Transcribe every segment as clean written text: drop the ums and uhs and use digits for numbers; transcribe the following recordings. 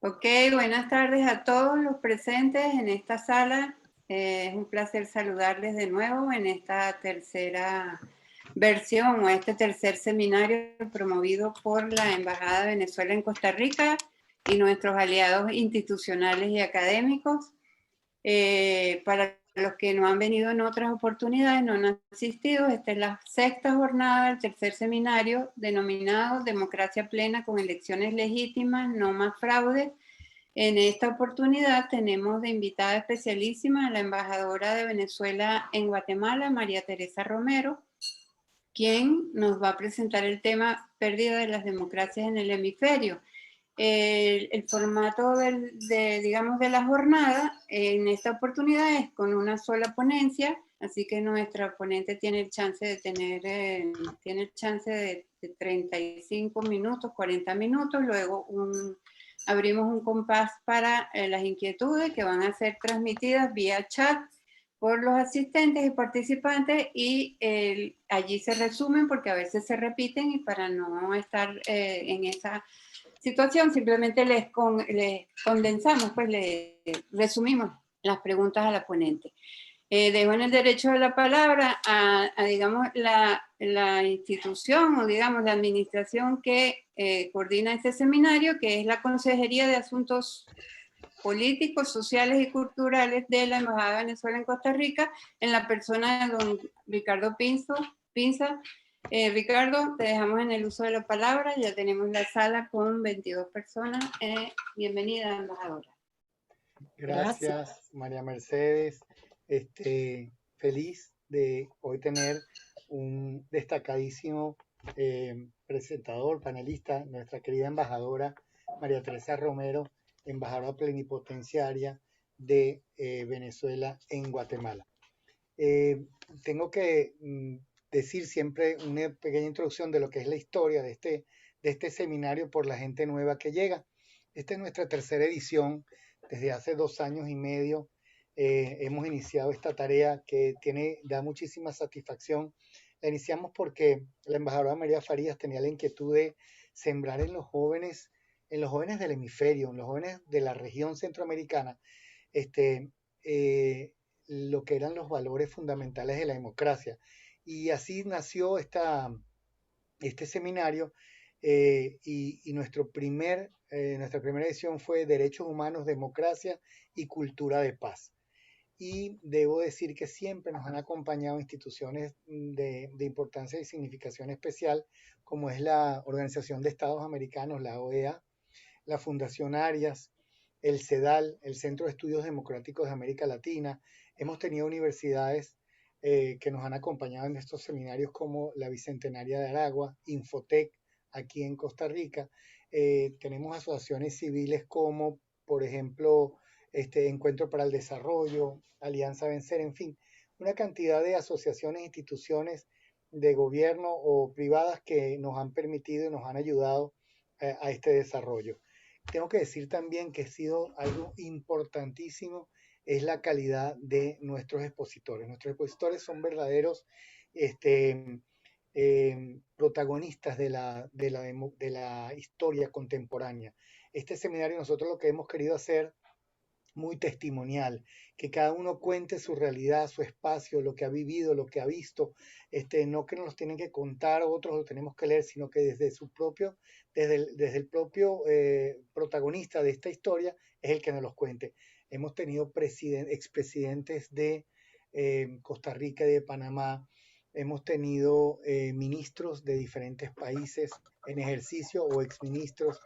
Ok, buenas tardes a todos los presentes en esta sala. Es un placer saludarles de nuevo en esta tercera versión o este tercer seminario promovido por la Embajada de Venezuela en Costa Rica y nuestros aliados institucionales y académicos. Para los que no han venido en otras oportunidades, no han asistido, esta es la sexta jornada del tercer seminario denominado Democracia Plena con Elecciones Legítimas, no más fraudes. En esta oportunidad tenemos de invitada especialísima a la embajadora de Venezuela en Guatemala, María Teresa Romero, quien nos va a presentar el tema Pérdida de las democracias en el hemisferio. El formato de la jornada en esta oportunidad es con una sola ponencia, así que nuestra ponente tiene el chance de tener, tiene el chance de 35 minutos, 40 minutos, luego abrimos un compás para las inquietudes que van a ser transmitidas vía chat por los asistentes y participantes y allí se resumen porque a veces se repiten y para no estar en esa situación simplemente les condensamos, pues les resumimos las preguntas a la ponente. Dejo en el derecho de la palabra a digamos, la institución o, digamos, la administración que coordina este seminario, que es la Consejería de Asuntos Políticos, Sociales y Culturales de la Embajada de Venezuela en Costa Rica, en la persona de don Ricardo Pinza. Ricardo, te dejamos en el uso de la palabra, ya tenemos la sala con 22 personas. Bienvenida, embajadora. Gracias, María Mercedes. Feliz de hoy tener un destacadísimo presentador, panelista, nuestra querida embajadora María Teresa Romero, embajadora plenipotenciaria de Venezuela en Guatemala. Tengo que decir siempre una pequeña introducción de lo que es la historia de este seminario por la gente nueva que llega. Esta es nuestra tercera edición. Desde hace 2 años y medio hemos iniciado esta tarea que da muchísima satisfacción. La iniciamos porque la embajadora María Farías tenía la inquietud de sembrar en los jóvenes del hemisferio, en los jóvenes de la región centroamericana, lo que eran los valores fundamentales de la democracia. Y así nació este seminario y nuestra primera edición fue Derechos Humanos, Democracia y Cultura de Paz. Y debo decir que siempre nos han acompañado instituciones de importancia y significación especial, como es la Organización de Estados Americanos, la OEA, la Fundación Arias, el CEDAL, el Centro de Estudios Democráticos de América Latina. Hemos tenido universidades que nos han acompañado en estos seminarios como la Bicentenaria de Aragua, Infotec, aquí en Costa Rica. Tenemos asociaciones civiles como, por ejemplo, Encuentro para el Desarrollo, Alianza Vencer, en fin, una cantidad de asociaciones, instituciones de gobierno o privadas que nos han permitido y nos han ayudado a este desarrollo. Tengo que decir también que ha sido algo importantísimo es la calidad de nuestros expositores. Nuestros expositores son verdaderos protagonistas de la historia contemporánea. Este seminario nosotros lo que hemos querido hacer muy testimonial, que cada uno cuente su realidad, su espacio, lo que ha vivido, lo que ha visto, no que nos los tienen que contar, otros lo tenemos que leer, sino que desde el propio protagonista de esta historia es el que nos los cuente. Hemos tenido expresidentes de Costa Rica y de Panamá, hemos tenido ministros de diferentes países en ejercicio o exministros,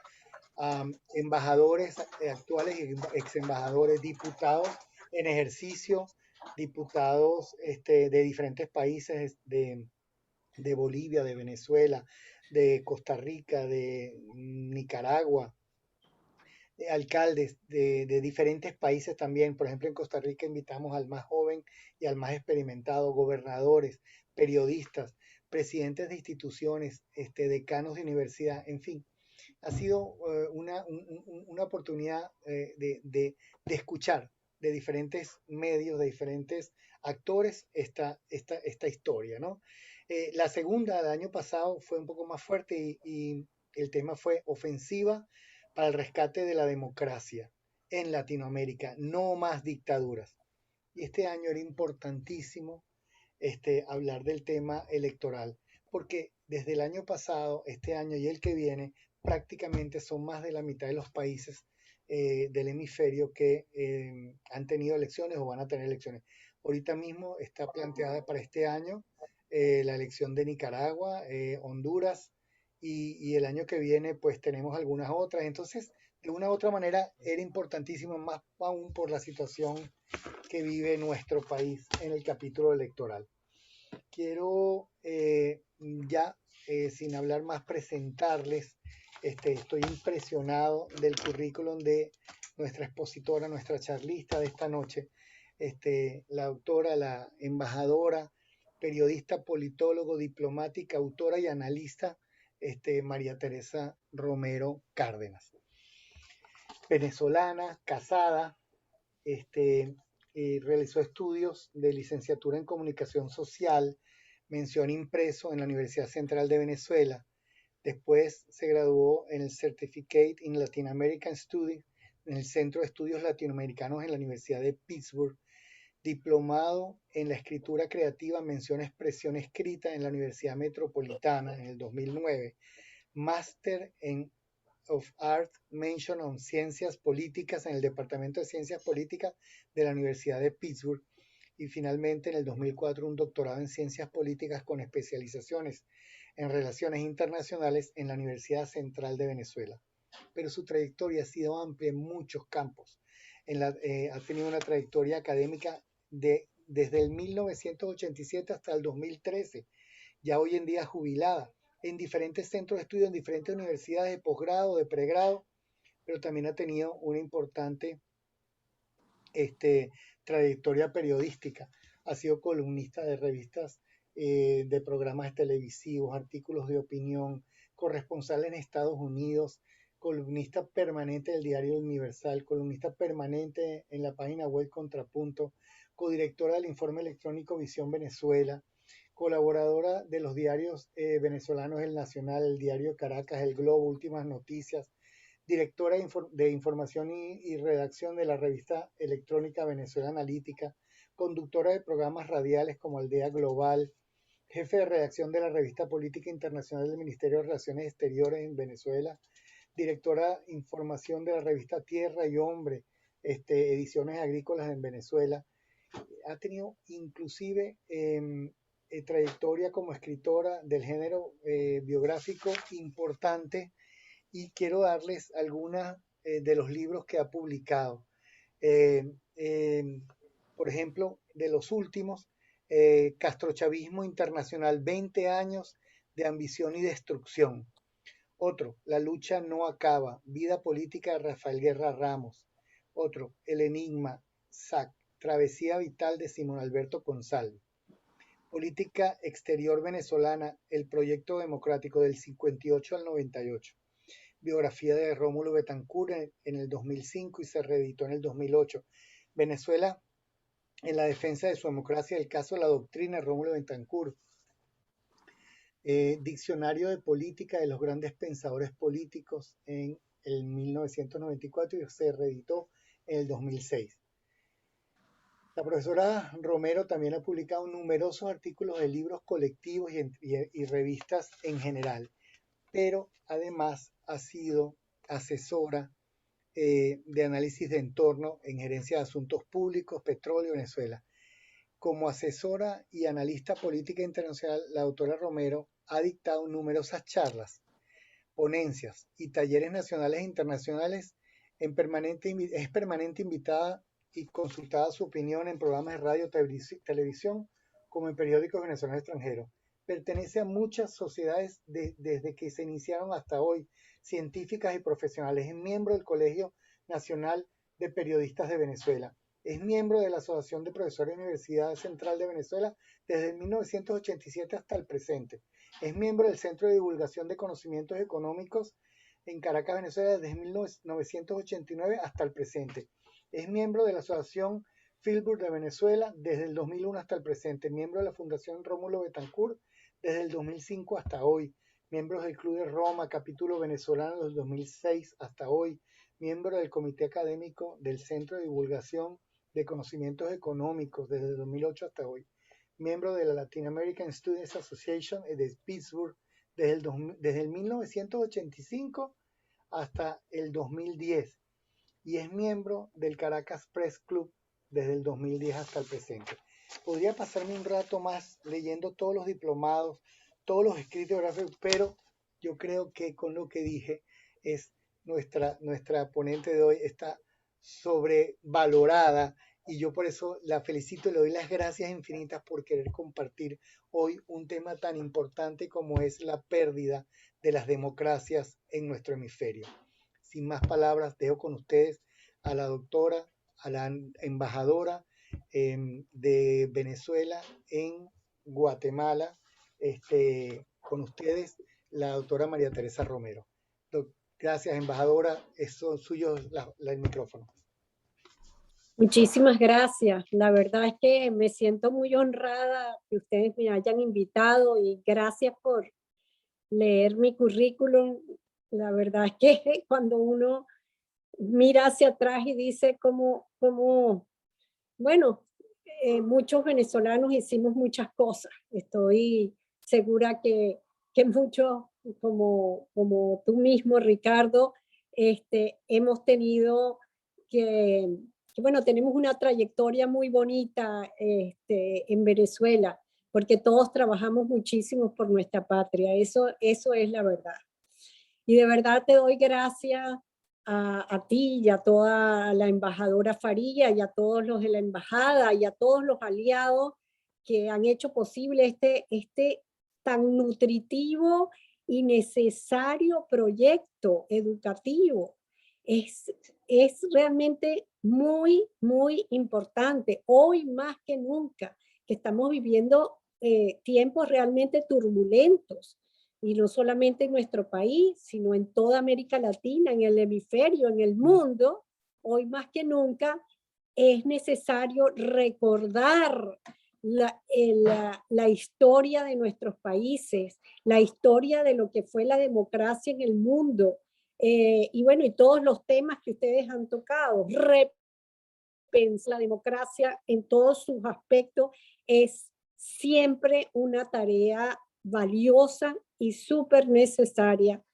embajadores actuales y ex embajadores, diputados en ejercicio, diputados de diferentes países, de Bolivia, de Venezuela, de Costa Rica, de Nicaragua, alcaldes de diferentes países también. Por ejemplo, en Costa Rica invitamos al más joven y al más experimentado, gobernadores, periodistas, presidentes de instituciones, decanos de universidad, en fin. Ha sido una oportunidad de escuchar de diferentes medios, de diferentes actores esta historia, ¿no? La segunda del año pasado fue un poco más fuerte y el tema fue ofensiva para el rescate de la democracia en Latinoamérica, no más dictaduras. Y este año era importantísimo hablar del tema electoral, porque desde el año pasado, este año y el que viene, prácticamente son más de la mitad de los países del hemisferio que han tenido elecciones o van a tener elecciones. Ahorita mismo está planteada para este año la elección de Nicaragua, Honduras, y el año que viene pues tenemos algunas otras. Entonces, de una u otra manera, era importantísimo, más aún por la situación que vive nuestro país en el capítulo electoral. Quiero ya, sin hablar más, presentarles, estoy impresionado del currículum de nuestra expositora, nuestra charlista de esta noche, la autora, la embajadora, periodista, politólogo, diplomática, autora y analista, María Teresa Romero Cárdenas. Venezolana, casada, realizó estudios de licenciatura en comunicación social, mención impreso en la Universidad Central de Venezuela. Después se graduó en el Certificate in Latin American Studies en el Centro de Estudios Latinoamericanos en la Universidad de Pittsburgh. Diplomado en la escritura creativa, mención expresión escrita en la Universidad Metropolitana en el 2009. Máster en of Art Mention on Ciencias Políticas en el Departamento de Ciencias Políticas de la Universidad de Pittsburgh y finalmente en el 2004 un doctorado en Ciencias Políticas con especializaciones en Relaciones Internacionales en la Universidad Central de Venezuela. Pero su trayectoria ha sido amplia en muchos campos. Ha tenido una trayectoria académica desde el 1987 hasta el 2013, ya hoy en día jubilada, en diferentes centros de estudio, en diferentes universidades de posgrado, de pregrado, pero también ha tenido una importante trayectoria periodística. Ha sido columnista de revistas, de programas televisivos, artículos de opinión, corresponsal en Estados Unidos, columnista permanente del Diario Universal, columnista permanente en la página web Contrapunto, codirectora del informe electrónico Visión Venezuela, colaboradora de los diarios venezolanos El Nacional, El Diario Caracas, El Globo, Últimas Noticias, directora de información y redacción de la revista electrónica Venezuela Analítica, conductora de programas radiales como Aldea Global, jefe de redacción de la revista Política Internacional del Ministerio de Relaciones Exteriores en Venezuela, directora de información de la revista Tierra y Hombre, ediciones agrícolas en Venezuela. Ha tenido inclusive trayectoria como escritora del género biográfico importante y quiero darles algunos de los libros que ha publicado. Por ejemplo, de los últimos, Castrochavismo Internacional, 20 años de ambición y destrucción. Otro, La lucha no acaba, vida política de Rafael Guerra Ramos. Otro, El enigma, SAC, travesía vital de Simón Alberto Consalvi. Política exterior venezolana, el proyecto democrático del 58 al 98. Biografía de Rómulo Betancourt en el 2005 y se reeditó en el 2008. Venezuela en la defensa de su democracia, el caso de la doctrina Rómulo Betancourt. Diccionario de política de los grandes pensadores políticos en el 1994 y se reeditó en el 2006. La profesora Romero también ha publicado numerosos artículos de libros colectivos y revistas en general, pero además ha sido asesora de análisis de entorno en gerencia de asuntos públicos, petróleo, Venezuela. Como asesora y analista política internacional, la doctora Romero ha dictado numerosas charlas, ponencias y talleres nacionales e internacionales. Es permanente invitada y consultada su opinión en programas de radio, televisión, como en periódicos venezolanos extranjeros. Pertenece a muchas sociedades desde que se iniciaron hasta hoy, científicas y profesionales. Es miembro del Colegio Nacional de Periodistas de Venezuela. Es miembro de la Asociación de Profesores de la Universidad Central de Venezuela desde 1987 hasta el presente. Es miembro del Centro de Divulgación de Conocimientos Económicos en Caracas, Venezuela, desde 1989 hasta el presente. Es miembro de la Asociación Fieldburg de Venezuela desde el 2001 hasta el presente. Miembro de la Fundación Rómulo Betancourt desde el 2005 hasta hoy. miembros del Club de Roma, capítulo venezolano del 2006 hasta hoy, miembro del Comité Académico del Centro de Divulgación de Conocimientos Económicos desde el 2008 hasta hoy, miembro de la Latin American Students Association de Pittsburgh desde el 1985 hasta el 2010 y es miembro del Caracas Press Club desde el 2010 hasta el presente. Podría pasarme un rato más leyendo todos los diplomados, todos los escritos gráficos, pero yo creo que con lo que dije es nuestra ponente de hoy está sobrevalorada y yo por eso la felicito y le doy las gracias infinitas por querer compartir hoy un tema tan importante como es la pérdida de las democracias en nuestro hemisferio. Sin más palabras, dejo con ustedes a la doctora, a la embajadora de Venezuela en Guatemala, con ustedes, la doctora María Teresa Romero. Gracias, embajadora. Son suyos el micrófono. Muchísimas gracias. La verdad es que me siento muy honrada que ustedes me hayan invitado y gracias por leer mi currículum. La verdad es que cuando uno mira hacia atrás y dice bueno, muchos venezolanos hicimos muchas cosas. Estoy segura que muchos, como tú mismo, Ricardo, hemos tenido bueno, tenemos una trayectoria muy bonita en Venezuela, porque todos trabajamos muchísimo por nuestra patria. Eso es la verdad. Y de verdad te doy gracias a ti y a toda la embajadora Faría y a todos los de la embajada y a todos los aliados que han hecho posible este tan nutritivo y necesario proyecto educativo. Es realmente muy, muy importante, hoy más que nunca, que estamos viviendo tiempos realmente turbulentos, y no solamente en nuestro país, sino en toda América Latina, en el hemisferio, en el mundo. Hoy más que nunca es necesario recordar la historia de nuestros países, la historia de lo que fue la democracia en el mundo, y bueno, y todos los temas que ustedes han tocado. Repensar la democracia en todos sus aspectos es siempre una tarea valiosa y súper necesaria,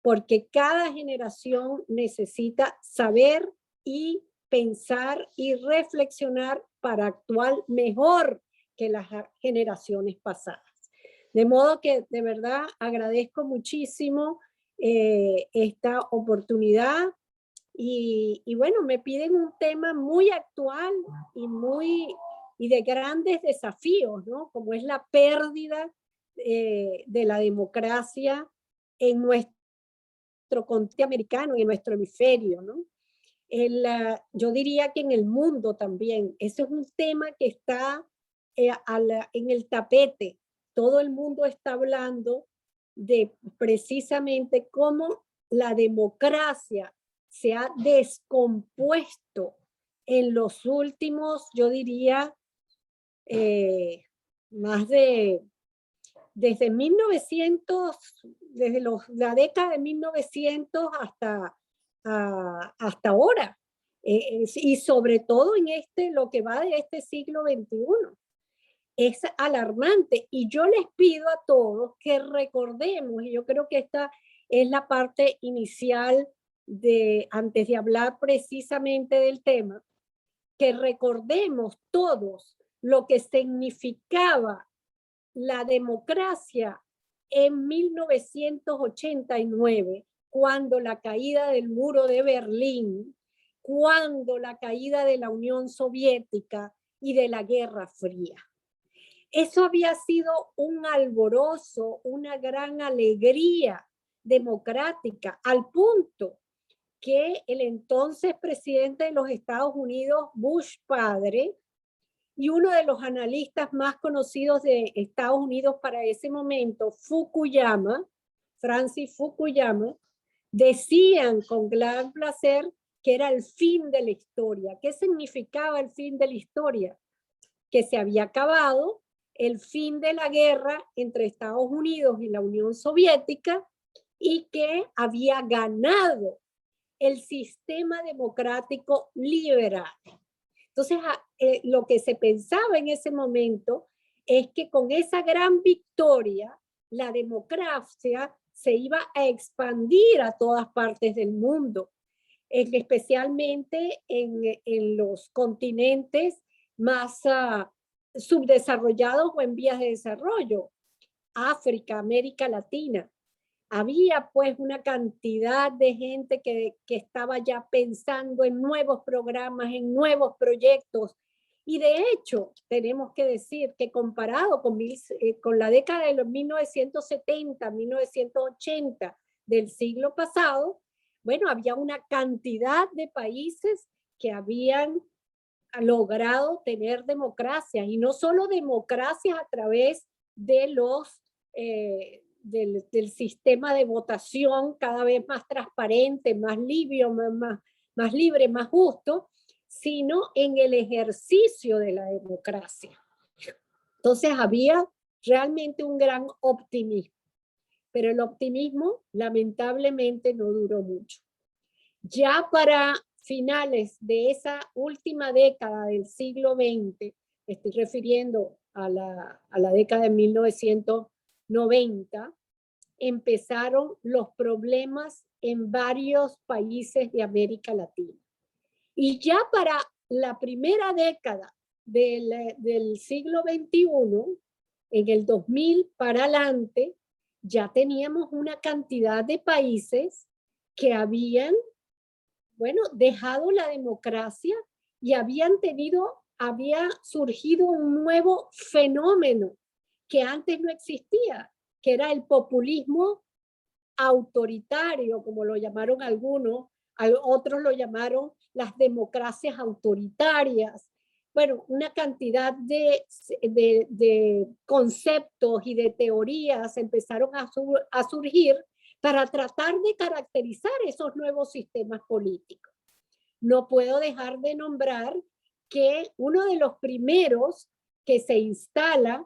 porque cada generación necesita saber y pensar y reflexionar para actuar mejor que las generaciones pasadas. De modo que de verdad agradezco muchísimo esta oportunidad y bueno, me piden un tema muy actual y de grandes desafíos, ¿no? Como es la pérdida de la democracia en nuestro continente americano y en nuestro hemisferio, ¿no? Yo diría que en el mundo también. Ese es un tema que está en el tapete. Todo el mundo está hablando de precisamente cómo la democracia se ha descompuesto en los últimos, yo diría, desde 1900, desde la década de 1900 hasta ahora, y sobre todo en lo que va de este siglo XXI. Es alarmante, y yo les pido a todos que recordemos, y yo creo que esta es la parte inicial antes de hablar precisamente del tema, que recordemos todos lo que significaba la democracia en 1989, cuando la caída del muro de Berlín, cuando la caída de la Unión Soviética y de la Guerra Fría. Eso había sido un alborozo, una gran alegría democrática, al punto que el entonces presidente de los Estados Unidos, Bush padre, y uno de los analistas más conocidos de Estados Unidos para ese momento, Francis Fukuyama, decían con gran placer que era el fin de la historia. ¿Qué significaba el fin de la historia? Que se había acabado el fin de la guerra entre Estados Unidos y la Unión Soviética y que había ganado el sistema democrático liberal. Entonces, lo que se pensaba en ese momento es que con esa gran victoria, la democracia se iba a expandir a todas partes del mundo, especialmente en los continentes más subdesarrollados o en vías de desarrollo, África, América Latina. Había pues una cantidad de gente que estaba ya pensando en nuevos programas, en nuevos proyectos. Y de hecho, tenemos que decir que comparado con la década de los 1970, 1980 del siglo pasado, bueno, había una cantidad de países que habían logrado tener democracia, y no solo democracia a través de los del sistema de votación cada vez más transparente, más limpio, más libre, más justo, sino en el ejercicio de la democracia. Entonces había realmente un gran optimismo, pero el optimismo lamentablemente no duró mucho. Ya para finales de esa última década del siglo XX, estoy refiriendo a la década de 1990, empezaron los problemas en varios países de América Latina. Y ya para la primera década del siglo XXI, en el 2000 para adelante, ya teníamos una cantidad de países que habían, bueno, dejado la democracia y había surgido un nuevo fenómeno que antes no existía, que era el populismo autoritario, como lo llamaron algunos, otros lo llamaron las democracias autoritarias. Bueno, una cantidad de conceptos y de teorías empezaron a surgir para tratar de caracterizar esos nuevos sistemas políticos. No puedo dejar de nombrar que uno de los primeros que se instala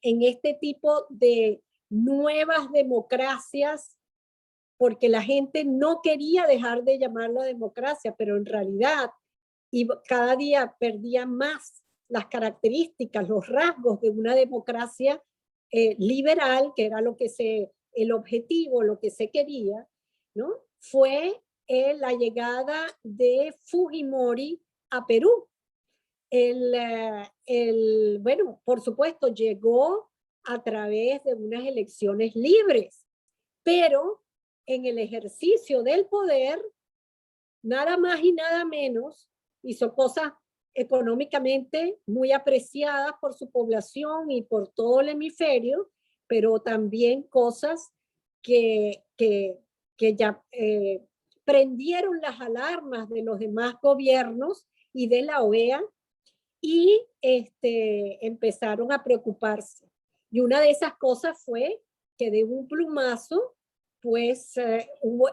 en este tipo de nuevas democracias, porque la gente no quería dejar de llamarlo democracia, pero en realidad cada día perdía más las características, los rasgos de una democracia liberal, que era el objetivo, lo que se quería, ¿no? Fue la llegada de Fujimori a Perú. Bueno, por supuesto, llegó a través de unas elecciones libres, pero en el ejercicio del poder, nada más y nada menos, hizo cosas económicamente muy apreciadas por su población y por todo el hemisferio, pero también cosas que ya prendieron las alarmas de los demás gobiernos y de la OEA, y empezaron a preocuparse. Y una de esas cosas fue que de un plumazo, pues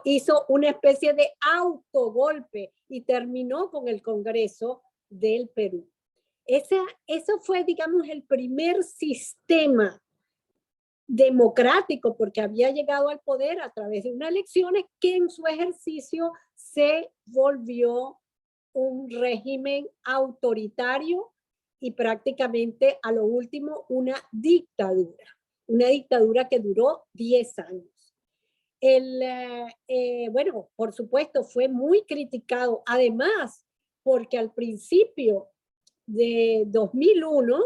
hizo una especie de autogolpe y terminó con el Congreso del Perú. Eso fue, digamos, el primer sistema democrático, porque había llegado al poder a través de unas elecciones que en su ejercicio se volvió un régimen autoritario y prácticamente a lo último una dictadura que duró 10 años. Bueno, por supuesto, fue muy criticado, además, porque al principio de 2001,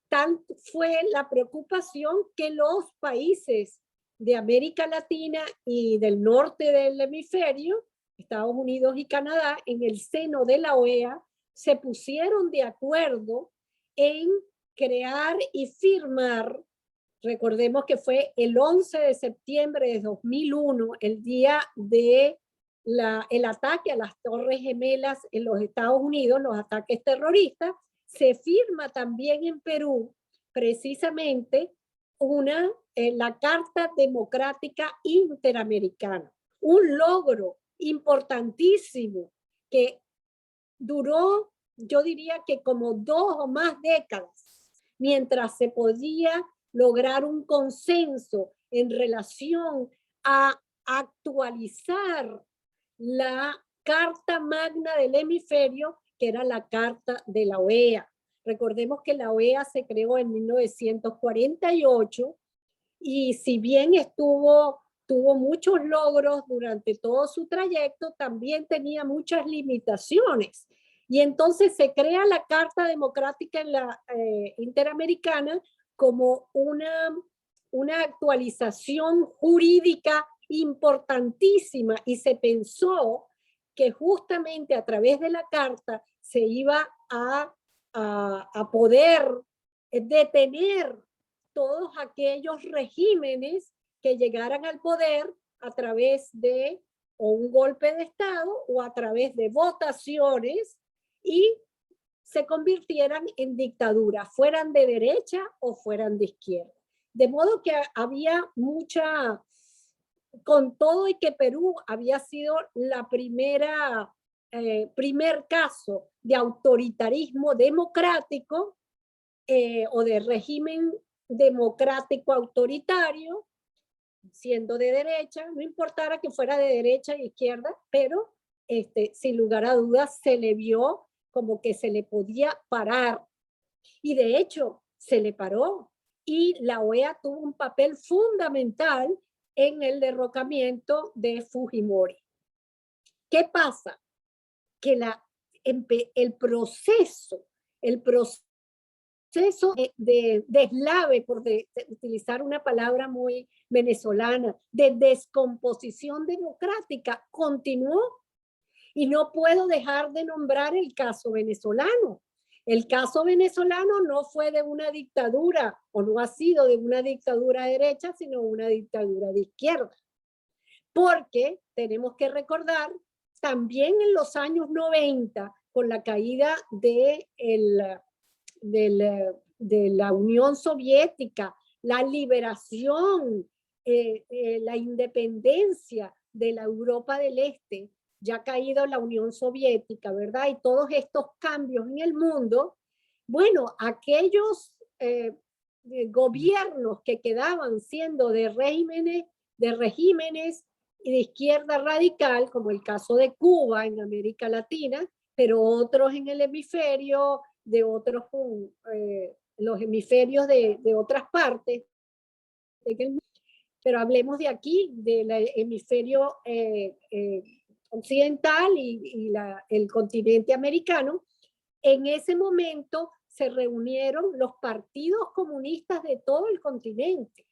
tal fue la preocupación que los países de América Latina y del norte del hemisferio, Estados Unidos y Canadá, en el seno de la OEA, se pusieron de acuerdo en crear y firmar. Recordemos que fue el 11 de septiembre de 2001, el día de el ataque a las Torres Gemelas en los Estados Unidos, los ataques terroristas. Se firma también en Perú, precisamente, la Carta Democrática Interamericana, un logro importantísimo que duró, yo diría que como 2 o más décadas, mientras se podía lograr un consenso en relación a actualizar la Carta Magna del Hemisferio, que era la Carta de la OEA. Recordemos que la OEA se creó en 1948 y si bien tuvo muchos logros durante todo su trayecto, también tenía muchas limitaciones. Y entonces se crea la Carta Democrática Interamericana como una actualización jurídica importantísima, y se pensó que justamente a través de la Carta se iba a poder detener todos aquellos regímenes que llegaran al poder a través de o un golpe de Estado o a través de votaciones y se convirtieran en dictadura, fueran de derecha o fueran de izquierda. De modo que había mucha, con todo y que Perú había sido la primer caso de autoritarismo democrático o de régimen democrático autoritario, siendo de derecha, no importara que fuera de derecha e izquierda, pero sin lugar a dudas se le vio como que se le podía parar. Y de hecho, se le paró. Y la OEA tuvo un papel fundamental en el derrocamiento de Fujimori. ¿Qué pasa? Que el proceso de deslave, por utilizar una palabra muy venezolana, de descomposición democrática, continuó. Y no puedo dejar de nombrar el caso venezolano. El caso venezolano no fue de una dictadura, o no ha sido de una dictadura derecha, sino una dictadura de izquierda. Porque tenemos que recordar, también en los años 90, con la caída de la Unión Soviética, la liberación, la independencia de la Europa del Este, ya ha caído la Unión Soviética, ¿verdad? Y todos estos cambios en el mundo, bueno, aquellos gobiernos que quedaban siendo de regímenes y de izquierda radical, como el caso de Cuba en América Latina, pero otros en el hemisferio, de otros, los hemisferios de otras partes, pero hablemos de aquí, del hemisferio occidental y el continente americano. En ese momento se reunieron los partidos comunistas de todo el continente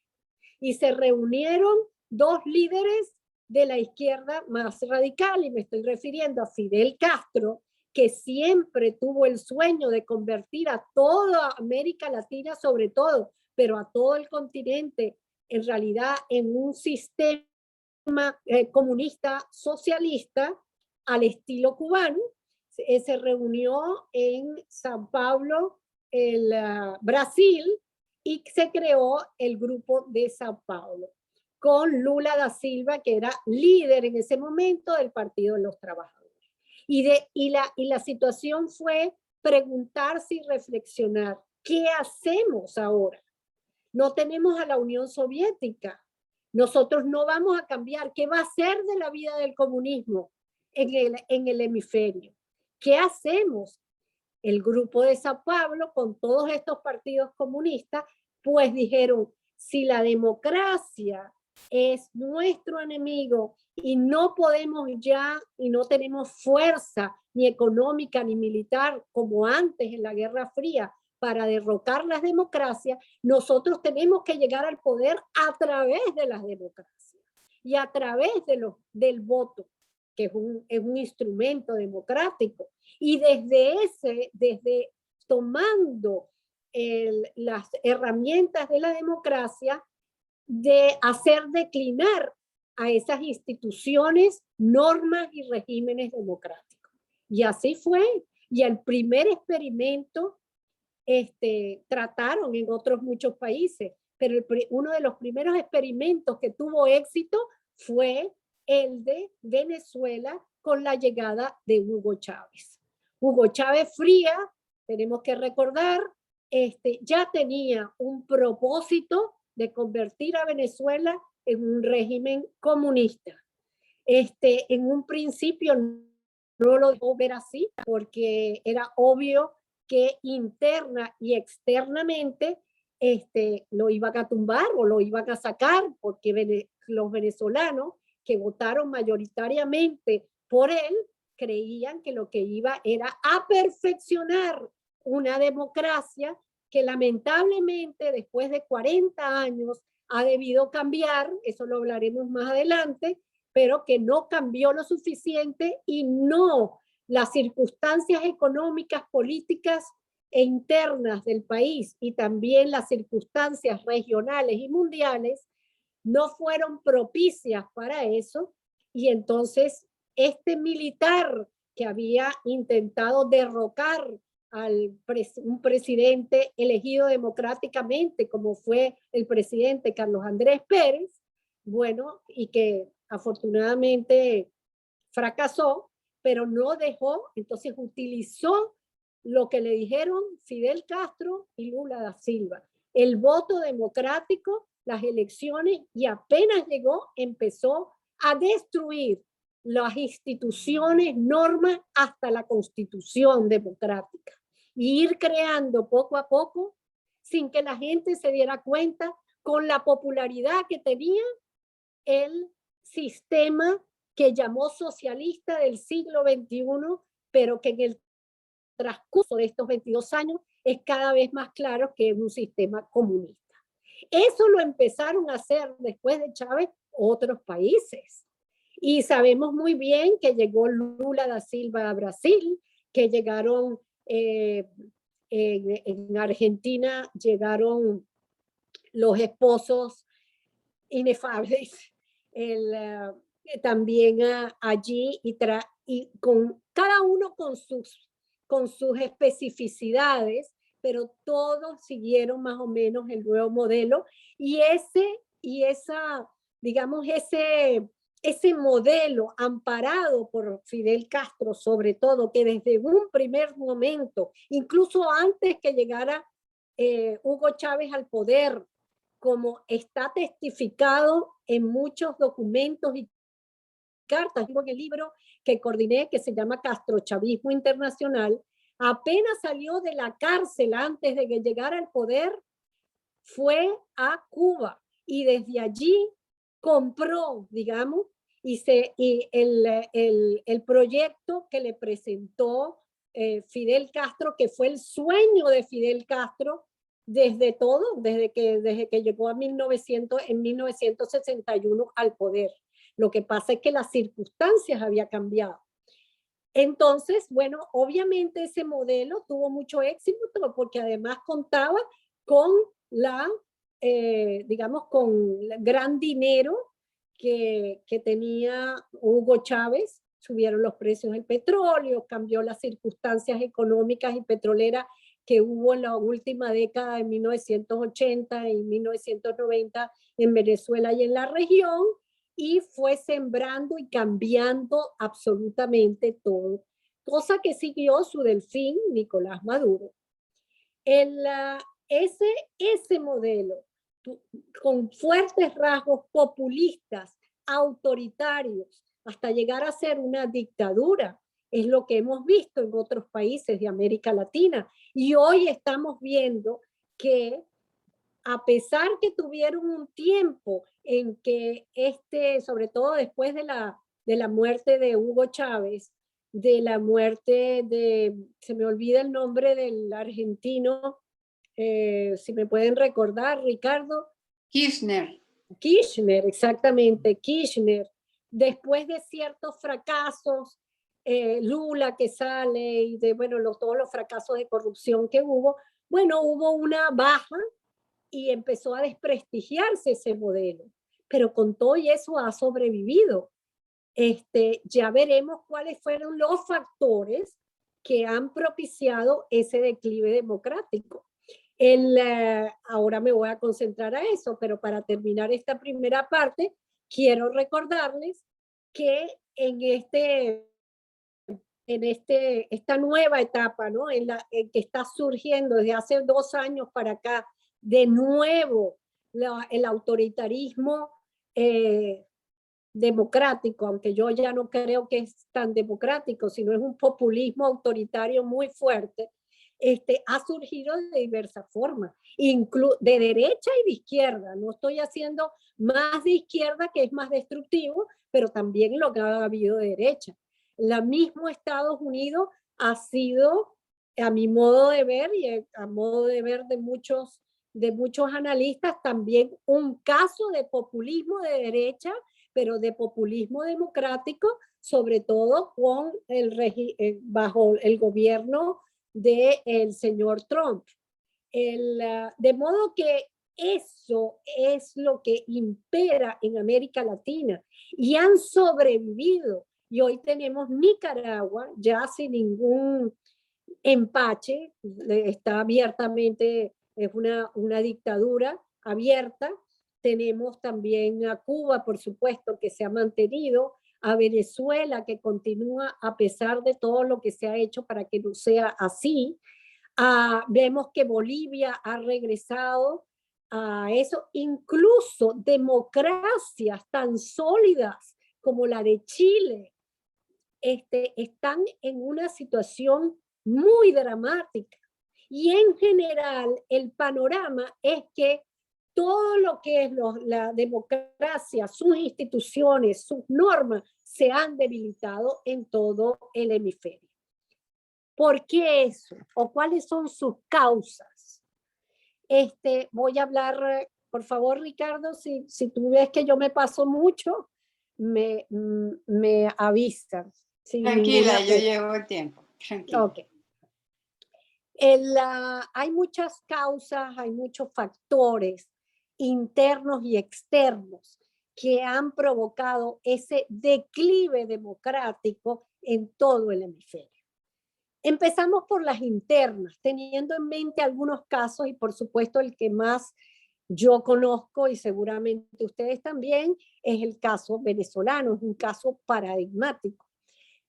y se reunieron dos líderes de la izquierda más radical, y me estoy refiriendo a Fidel Castro, que siempre tuvo el sueño de convertir a toda América Latina, sobre todo, pero a todo el continente, en realidad en un sistema comunista socialista al estilo cubano. Se reunió en San Pablo, Brasil, y se creó el Grupo de Sao Paulo, con Lula da Silva, que era líder en ese momento del Partido de los Trabajadores. Y la situación fue preguntarse y reflexionar, ¿qué hacemos ahora? No tenemos a la Unión Soviética, nosotros no vamos a cambiar. ¿Qué va a ser de la vida del comunismo en el hemisferio? ¿Qué hacemos? El Grupo de Sao Paulo, con todos estos partidos comunistas, pues dijeron, si la democracia es nuestro enemigo y no podemos ya, y no tenemos fuerza ni económica ni militar como antes en la Guerra Fría para derrocar las democracias, nosotros tenemos que llegar al poder a través de las democracias y a través del voto, que es un instrumento democrático. Y desde tomando las herramientas de la democracia, de hacer declinar a esas instituciones, normas y regímenes democráticos. Y así fue. Y el primer experimento trataron en otros muchos países, pero uno de los primeros experimentos que tuvo éxito fue el de Venezuela con la llegada de Hugo Chávez. Hugo Chávez Fría, tenemos que recordar, ya tenía un propósito de convertir a Venezuela en un régimen comunista. En un principio no lo dejó ver así, porque era obvio que interna y externamente lo iban a tumbar o lo iban a sacar, porque los venezolanos que votaron mayoritariamente por él creían que lo que iba era a perfeccionar una democracia que lamentablemente después de 40 años ha debido cambiar, eso lo hablaremos más adelante, pero que no cambió lo suficiente y no las circunstancias económicas, políticas e internas del país y también las circunstancias regionales y mundiales no fueron propicias para eso, y entonces este militar que había intentado derrocar un presidente elegido democráticamente, como fue el presidente Carlos Andrés Pérez, bueno, y que afortunadamente fracasó, pero no dejó, entonces utilizó lo que le dijeron Fidel Castro y Lula da Silva, el voto democrático, las elecciones, y apenas llegó, empezó a destruir las instituciones, normas, hasta la Constitución democrática, y ir creando poco a poco, sin que la gente se diera cuenta, con la popularidad que tenía el sistema que llamó socialista del siglo XXI, pero que en el transcurso de estos 22 años es cada vez más claro que es un sistema comunista. Eso lo empezaron a hacer después de Chávez otros países. Y sabemos muy bien que llegó Lula da Silva a Brasil, que llegaron en Argentina, llegaron los esposos inefables, también allí, y con cada uno con sus especificidades, pero todos siguieron más o menos el nuevo modelo, y digamos, ese modelo amparado por Fidel Castro, sobre todo, que desde un primer momento, incluso antes que llegara Hugo Chávez al poder, como está testificado en muchos documentos y cartas, en el libro que coordiné, que se llama Castrochavismo Internacional, apenas salió de la cárcel antes de que llegara al poder, fue a Cuba y desde allí compró, digamos, y el proyecto que le presentó Fidel Castro, que fue el sueño de Fidel Castro desde que llegó en 1961 al poder. Lo que pasa es que las circunstancias habían cambiado. Entonces, bueno, obviamente ese modelo tuvo mucho éxito porque además contaba con digamos, con gran dinero que tenía Hugo Chávez. Subieron los precios del petróleo, cambió las circunstancias económicas y petroleras que hubo en la última década de 1980 y 1990 en Venezuela y en la región, y fue sembrando y cambiando absolutamente todo, cosa que siguió su delfín Nicolás Maduro. Ese modelo, con fuertes rasgos populistas, autoritarios, hasta llegar a ser una dictadura, es lo que hemos visto en otros países de América Latina. Y hoy estamos viendo que, a pesar que tuvieron un tiempo en que sobre todo después de la muerte de Hugo Chávez, de la muerte se me olvida el nombre del argentino, si me pueden recordar, Ricardo. Kirchner. Kirchner, exactamente, Kirchner. Después de ciertos fracasos, Lula que sale, y todos los fracasos de corrupción que hubo, hubo una baja y empezó a desprestigiarse ese modelo. Pero con todo y eso ha sobrevivido. Ya veremos cuáles fueron los factores que han propiciado ese declive democrático. Ahora me voy a concentrar a eso, pero para terminar esta primera parte, quiero recordarles que en esta nueva etapa, ¿no? En que está surgiendo desde hace 2 años para acá, de nuevo el autoritarismo democrático, aunque yo ya no creo que es tan democrático, sino es un populismo autoritario muy fuerte, ha surgido de diversas formas, de derecha y de izquierda. No estoy haciendo más de izquierda, que es más destructivo, pero también lo que ha habido de derecha. La misma Estados Unidos ha sido, a mi modo de ver y a modo de ver de muchos analistas, también un caso de populismo de derecha, pero de populismo democrático, sobre todo con bajo el gobierno del señor Trump. De modo que eso es lo que impera en América Latina y han sobrevivido. Y hoy tenemos Nicaragua ya sin ningún empache, está abiertamente, es una dictadura abierta. Tenemos también a Cuba, por supuesto, que se ha mantenido, a Venezuela, que continúa a pesar de todo lo que se ha hecho para que no sea así. Vemos que Bolivia ha regresado a eso, incluso democracias tan sólidas como la de Chile, están en una situación muy dramática. Y en general el panorama es que todo lo que es la democracia, sus instituciones, sus normas, se han debilitado en todo el hemisferio. ¿Por qué eso? ¿O cuáles son sus causas? Voy a hablar, por favor, Ricardo, si tú ves que yo me paso mucho, me avisan. Tranquila, yo llevo el tiempo. Tranquila. Okay. Hay muchas causas, hay muchos factores internos y externos que han provocado ese declive democrático en todo el hemisferio. Empezamos por las internas, teniendo en mente algunos casos y por supuesto el que más yo conozco y seguramente ustedes también es el caso venezolano, es un caso paradigmático.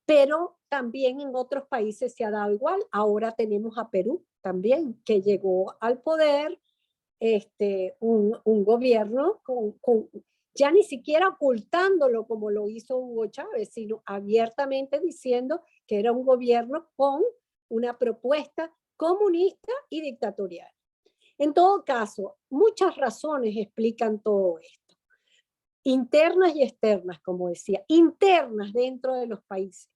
Pero también en otros países se ha dado igual. Ahora tenemos a Perú también, que llegó al poder un gobierno ya ni siquiera ocultándolo como lo hizo Hugo Chávez, sino abiertamente diciendo que era un gobierno con una propuesta comunista y dictatorial. En todo caso, muchas razones explican todo esto. Internas y externas, como decía, internas dentro de los países.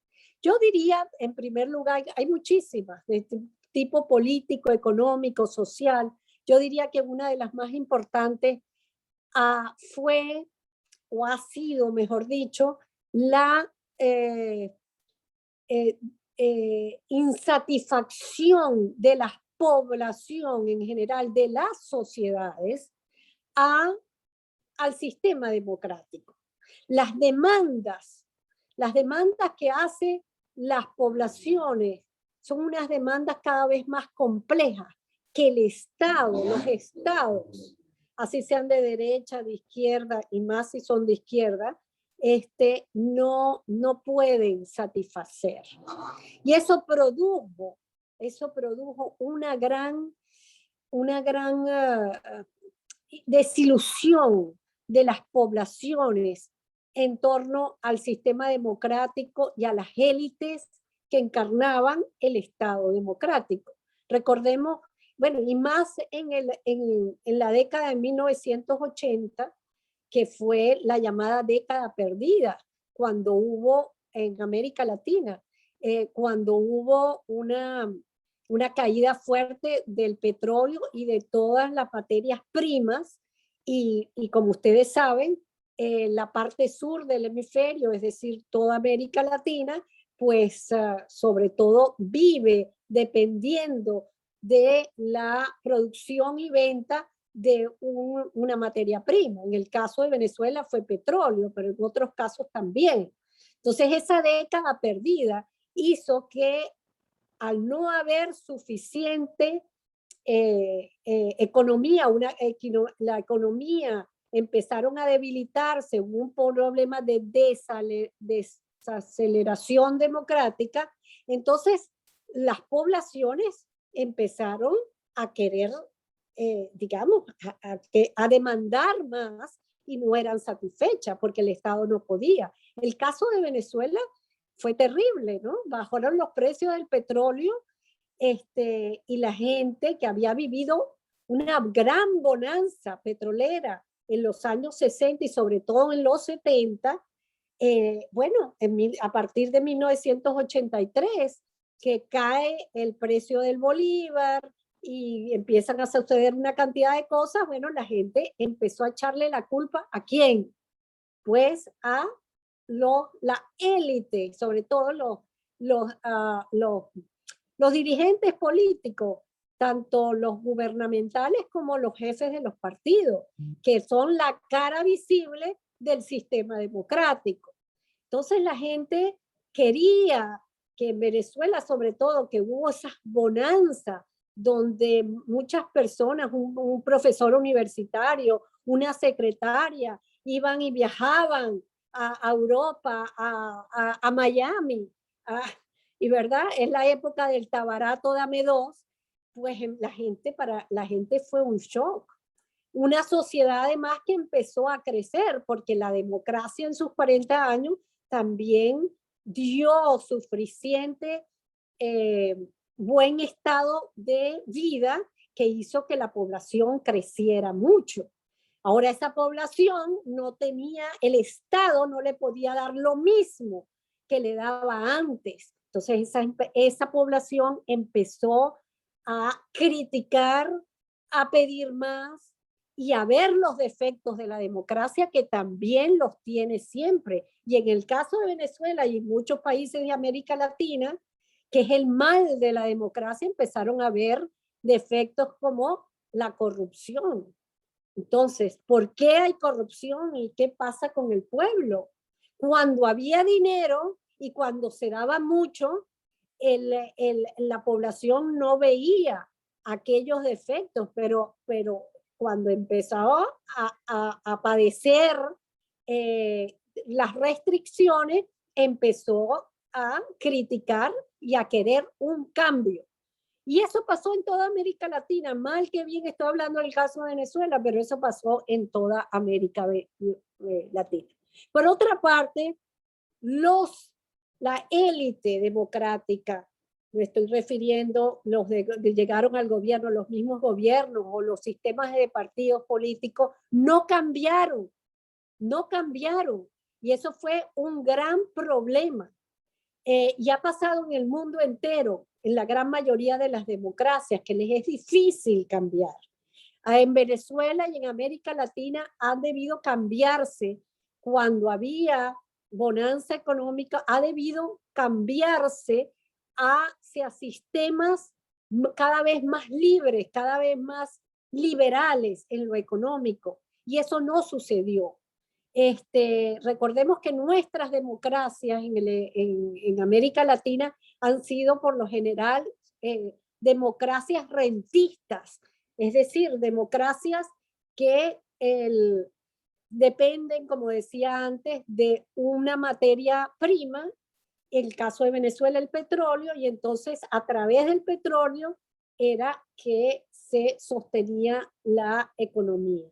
Yo diría, en primer lugar, hay muchísimas, de tipo político, económico, social. Yo diría que una de las más importantes fue, o ha sido, mejor dicho, la insatisfacción de la población en general, de las sociedades, al sistema democrático. Las demandas que hacen las poblaciones son unas demandas cada vez más complejas que el Estado, los estados, así sean de derecha, de izquierda y más si son de izquierda, no pueden satisfacer. Y eso produjo una gran desilusión de las poblaciones en torno al sistema democrático y a las élites que encarnaban el Estado democrático. Recordemos, bueno, y más en la década de 1980, que fue la llamada década perdida, cuando hubo en América Latina, cuando hubo una caída fuerte del petróleo y de todas las materias primas, y como ustedes saben, la parte sur del hemisferio, es decir, toda América Latina, pues sobre todo vive dependiendo de la producción y venta de una materia prima. En el caso de Venezuela fue petróleo, pero en otros casos también. Entonces esa década perdida hizo que al no haber suficiente economía, la economía empezaron a debilitarse, hubo un problema de desaceleración democrática, entonces las poblaciones empezaron a querer, digamos, a demandar más y no eran satisfechas porque el Estado no podía. El caso de Venezuela fue terrible, ¿no? Bajaron los precios del petróleo y la gente que había vivido una gran bonanza petrolera en los años 60 y sobre todo en los 70, bueno, a partir de 1983, que cae el precio del bolívar y empiezan a suceder una cantidad de cosas, bueno, la gente empezó a echarle la culpa ¿a quién? Pues a la élite, sobre todo los dirigentes políticos, tanto los gubernamentales como los jefes de los partidos, que son la cara visible del sistema democrático. Entonces la gente quería que en Venezuela, sobre todo, que hubo esas bonanzas donde muchas personas, un profesor universitario, una secretaria, iban y viajaban a Europa, a Miami, y verdad, es la época del tabarato dame dos, pues para la gente fue un shock. Una sociedad además que empezó a crecer, porque la democracia en sus 40 años también dio suficiente buen estado de vida que hizo que la población creciera mucho. Ahora esa población no tenía, el Estado no le podía dar lo mismo que le daba antes. Entonces esa población empezó a criticar, a pedir más y a ver los defectos de la democracia, que también los tiene siempre. Y en el caso de Venezuela y en muchos países de América Latina, que es el mal de la democracia, empezaron a ver defectos como la corrupción. Entonces, ¿por qué hay corrupción y qué pasa con el pueblo? Cuando había dinero y cuando se daba mucho, la población no veía aquellos defectos, pero cuando empezó a padecer las restricciones, empezó a criticar y a querer un cambio. Y eso pasó en toda América Latina, mal que bien estoy hablando del caso de Venezuela, pero eso pasó en toda América Latina. Por otra parte, la élite democrática, me estoy refiriendo, los que llegaron al gobierno, los mismos gobiernos o los sistemas de partidos políticos, no cambiaron. Y eso fue un gran problema. Y ha pasado en el mundo entero, en la gran mayoría de las democracias, que les es difícil cambiar. En Venezuela y en América Latina han debido cambiarse cuando había bonanza económica, ha debido cambiarse hacia sistemas cada vez más libres, cada vez más liberales en lo económico, y eso no sucedió. Recordemos que nuestras democracias en América Latina han sido por lo general democracias rentistas, es decir, democracias que dependen, como decía antes, de una materia prima, el caso de Venezuela el petróleo, y entonces a través del petróleo era que se sostenía la economía.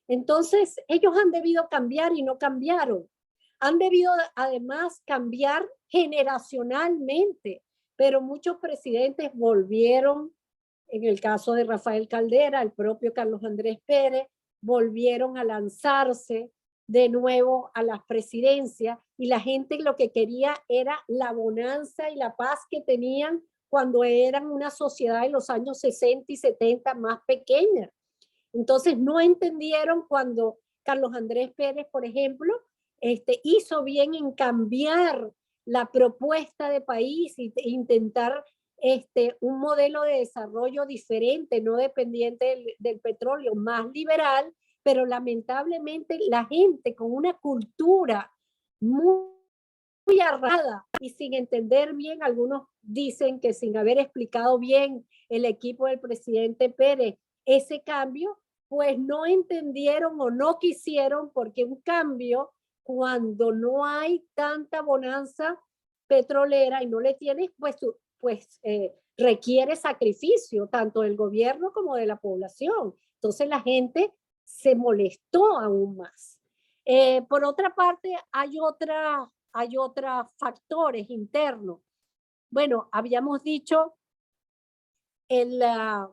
Entonces, ellos han debido cambiar y no cambiaron. Han debido además cambiar generacionalmente, pero muchos presidentes volvieron, en el caso de Rafael Caldera, el propio Carlos Andrés Pérez, volvieron a lanzarse de nuevo a las presidencias, y la gente lo que quería era la bonanza y la paz que tenían cuando eran una sociedad en los años 60 y 70 más pequeña. Entonces no entendieron cuando Carlos Andrés Pérez, por ejemplo, hizo bien en cambiar la propuesta de país e intentar un modelo de desarrollo diferente, no dependiente del petróleo, más liberal, pero lamentablemente la gente con una cultura muy arraigada y sin entender bien, algunos dicen que sin haber explicado bien el equipo del presidente Pérez ese cambio, pues no entendieron o no quisieron, porque un cambio cuando no hay tanta bonanza petrolera y no le tienes, requiere sacrificio tanto del gobierno como de la población. Entonces la gente se molestó aún más. Por otra parte, hay otros factores internos. Bueno, habíamos dicho esa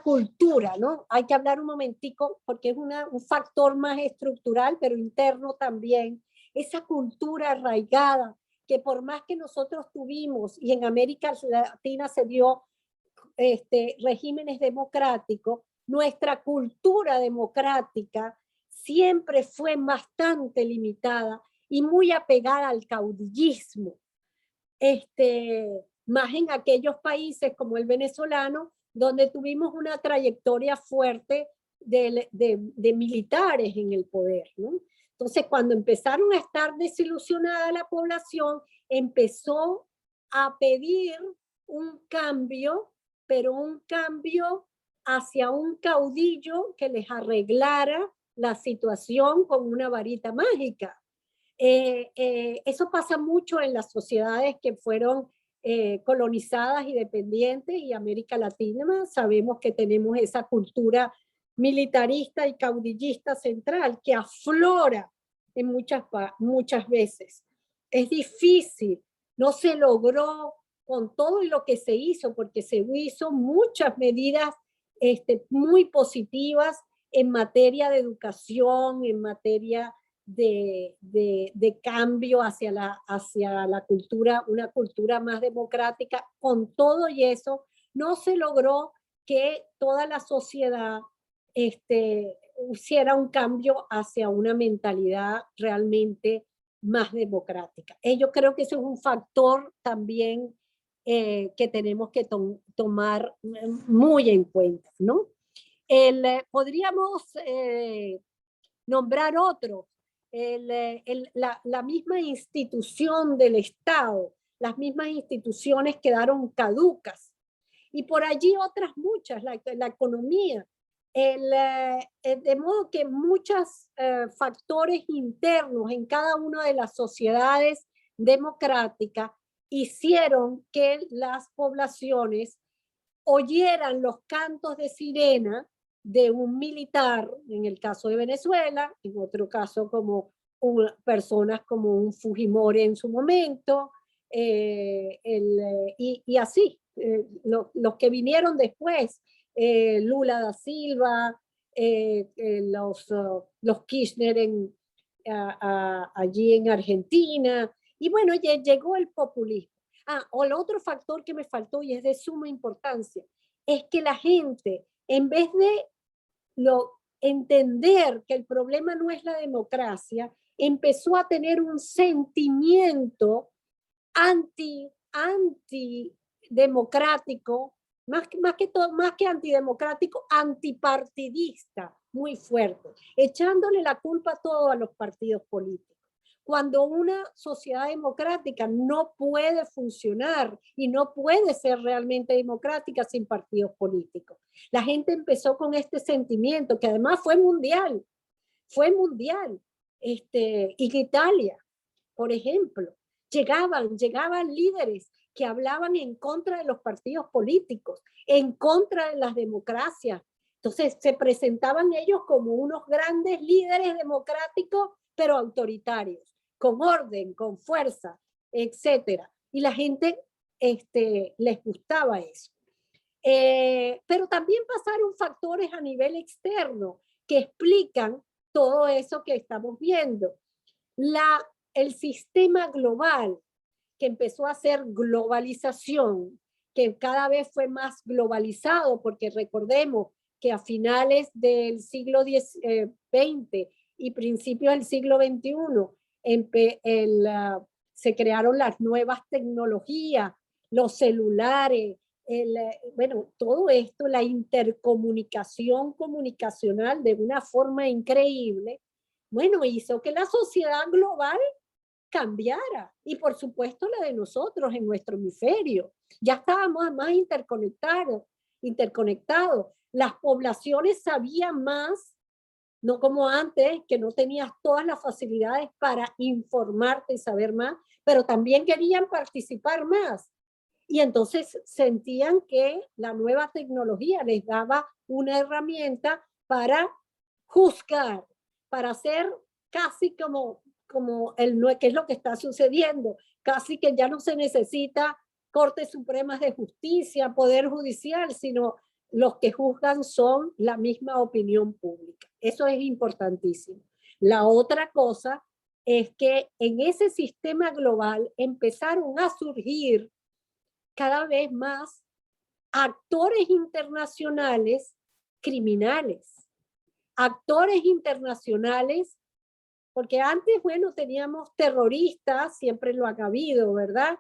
cultura, ¿no? Hay que hablar un momentico porque es un factor más estructural, pero interno también. Esa cultura arraigada que por más que nosotros tuvimos y en América Latina se dio regímenes democráticos, nuestra cultura democrática siempre fue bastante limitada y muy apegada al caudillismo. Más en aquellos países como el venezolano, donde tuvimos una trayectoria fuerte de militares en el poder, ¿no? Entonces, cuando empezaron a estar desilusionada la población, empezó a pedir un cambio, pero un cambio hacia un caudillo que les arreglara la situación con una varita mágica. Eso pasa mucho en las sociedades que fueron colonizadas y dependientes, y América Latina sabemos que tenemos esa cultura militarista y caudillista central que aflora en muchas veces. Es difícil, no se logró con todo lo que se hizo, porque se hizo muchas medidas muy positivas en materia de educación, en materia de cambio hacia la cultura, una cultura más democrática. Con todo y eso, no se logró que toda la sociedad hiciera un cambio hacia una mentalidad realmente más democrática. Yo creo que ese es un factor también que tenemos que tomar muy en cuenta, ¿no? Podríamos nombrar otro, la misma institución del Estado, las mismas instituciones quedaron caducas. Y por allí otras muchas, la economía. De modo que muchos factores internos en cada una de las sociedades democráticas hicieron que las poblaciones oyeran los cantos de sirena de un militar, en el caso de Venezuela, en otro caso como personas como un Fujimori en su momento, y así, los que vinieron después, Lula da Silva, los Kirchner allí en Argentina, y bueno, llegó el populismo. O el otro factor que me faltó y es de suma importancia, es que la gente, en vez de entender que el problema no es la democracia, empezó a tener un sentimiento antidemocrático, más que antidemocrático, antipartidista, muy fuerte, echándole la culpa todo a los partidos políticos. Cuando una sociedad democrática no puede funcionar y no puede ser realmente democrática sin partidos políticos. La gente empezó con este sentimiento que además fue mundial. En Italia, por ejemplo, llegaban líderes que hablaban en contra de los partidos políticos, en contra de las democracias. Entonces se presentaban ellos como unos grandes líderes democráticos, pero autoritarios, con orden, con fuerza, etcétera. Y la gente les gustaba eso. Pero también pasaron factores a nivel externo que explican todo eso que estamos viendo. El sistema global, que empezó a hacer globalización, que cada vez fue más globalizado, porque recordemos que a finales del siglo XX y principios del siglo XXI se crearon las nuevas tecnologías, los celulares, bueno, todo esto, la intercomunicación comunicacional de una forma increíble, bueno, hizo que la sociedad global cambiara, y por supuesto la de nosotros en nuestro hemisferio. Ya estábamos más interconectados. Las poblaciones sabían más no como antes, que no tenías todas las facilidades para informarte y saber más, pero también querían participar más. Y entonces sentían que la nueva tecnología les daba una herramienta para juzgar, para hacer casi como qué es lo que está sucediendo, casi que ya no se necesita Cortes Supremas de Justicia, Poder Judicial, sino los que juzgan son la misma opinión pública. Eso es importantísimo. La otra cosa es que en ese sistema global empezaron a surgir cada vez más actores internacionales criminales, actores internacionales, porque antes, bueno, teníamos terroristas, siempre lo ha habido, ¿verdad?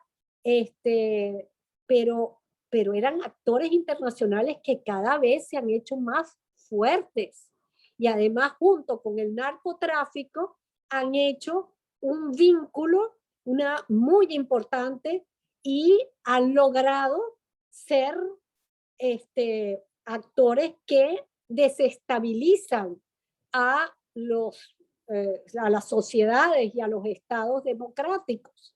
Pero eran actores internacionales que cada vez se han hecho más fuertes y además junto con el narcotráfico han hecho un vínculo muy importante y han logrado ser actores que desestabilizan a las sociedades y a los estados democráticos.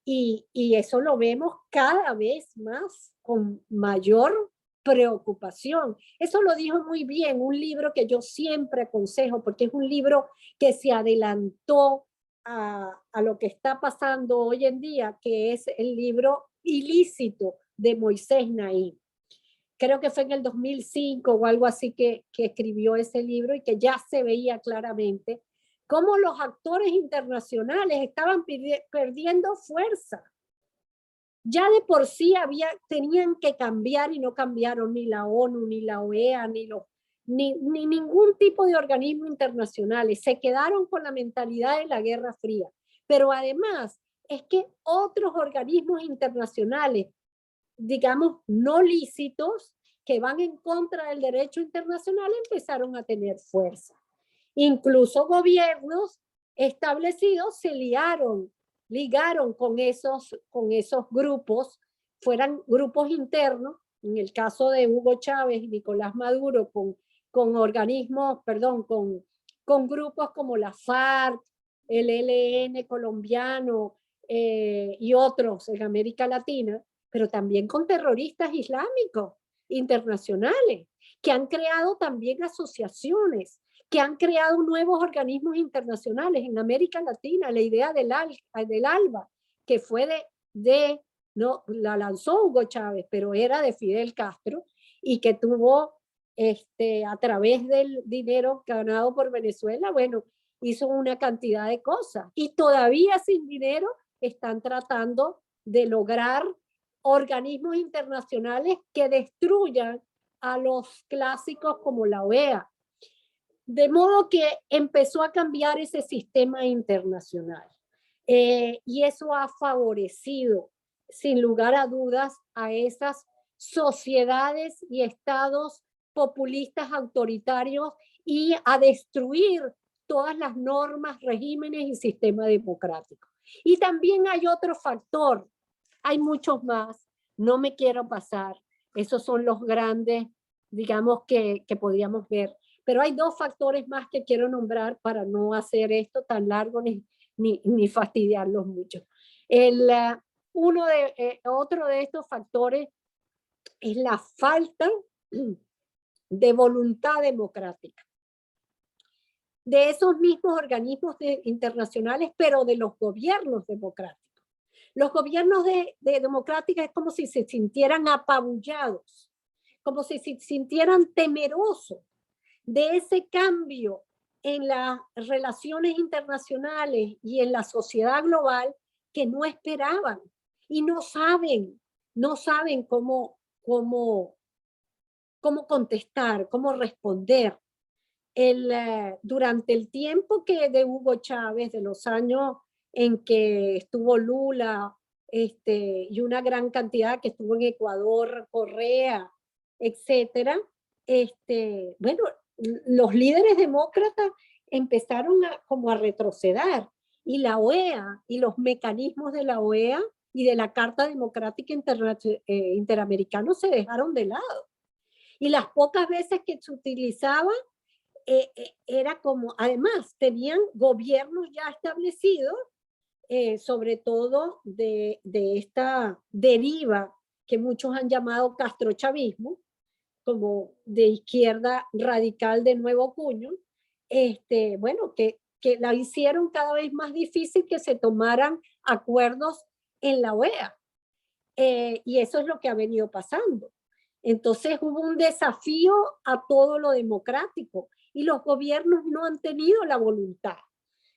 Y eso lo vemos cada vez más con mayor preocupación. Eso lo dijo muy bien un libro que yo siempre aconsejo, porque es un libro que se adelantó a lo que está pasando hoy en día, que es el libro Ilícito de Moisés Naím. Creo que fue en el 2005 o algo así que escribió ese libro y que ya se veía claramente cómo los actores internacionales estaban perdiendo fuerza. Ya de por sí tenían que cambiar y no cambiaron ni la ONU, ni la OEA, ni ningún tipo de organismo internacional. Se quedaron con la mentalidad de la Guerra Fría. Pero además es que otros organismos internacionales, digamos, no lícitos, que van en contra del derecho internacional, empezaron a tener fuerza. Incluso gobiernos establecidos se ligaron con esos grupos, fueran grupos internos, en el caso de Hugo Chávez y Nicolás Maduro, con organismos, perdón, con grupos como la FARC, el ELN colombiano y otros en América Latina, pero también con terroristas islámicos internacionales, que han creado también asociaciones, que han creado nuevos organismos internacionales en América Latina. La idea del ALBA, que fue no la lanzó Hugo Chávez, pero era de Fidel Castro, y que tuvo, a través del dinero ganado por Venezuela, bueno, hizo una cantidad de cosas. Y todavía sin dinero están tratando de lograr organismos internacionales que destruyan a los clásicos como la OEA. De modo que empezó a cambiar ese sistema internacional. Y eso ha favorecido, sin lugar a dudas, a esas sociedades y estados populistas autoritarios y a destruir todas las normas, regímenes y sistemas democráticos. Y también hay otro factor, hay muchos más, no me quiero pasar, esos son los grandes, digamos, que podríamos ver. Pero hay dos factores más que quiero nombrar para no hacer esto tan largo ni fastidiarlos mucho. Otro de estos factores es la falta de voluntad democrática de esos mismos organismos internacionales, pero de los gobiernos democráticos. Los gobiernos democráticos es como si se sintieran apabullados, como si se sintieran temerosos de ese cambio en las relaciones internacionales y en la sociedad global que no esperaban y no saben cómo contestar, cómo responder. Durante el tiempo de Hugo Chávez, de los años en que estuvo Lula y una gran cantidad que estuvo en Ecuador, Correa, etcétera, bueno, los líderes demócratas empezaron como a retroceder, y la OEA y los mecanismos de la OEA y de la Carta Democrática Interamericana se dejaron de lado. Y las pocas veces que se utilizaba, era como, además, tenían gobiernos ya establecidos, sobre todo de esta deriva que muchos han llamado castrochavismo, como de izquierda radical de nuevo cuño, bueno, que la hicieron cada vez más difícil que se tomaran acuerdos en la OEA. Y eso es lo que ha venido pasando. Entonces hubo un desafío a todo lo democrático y los gobiernos no han tenido la voluntad.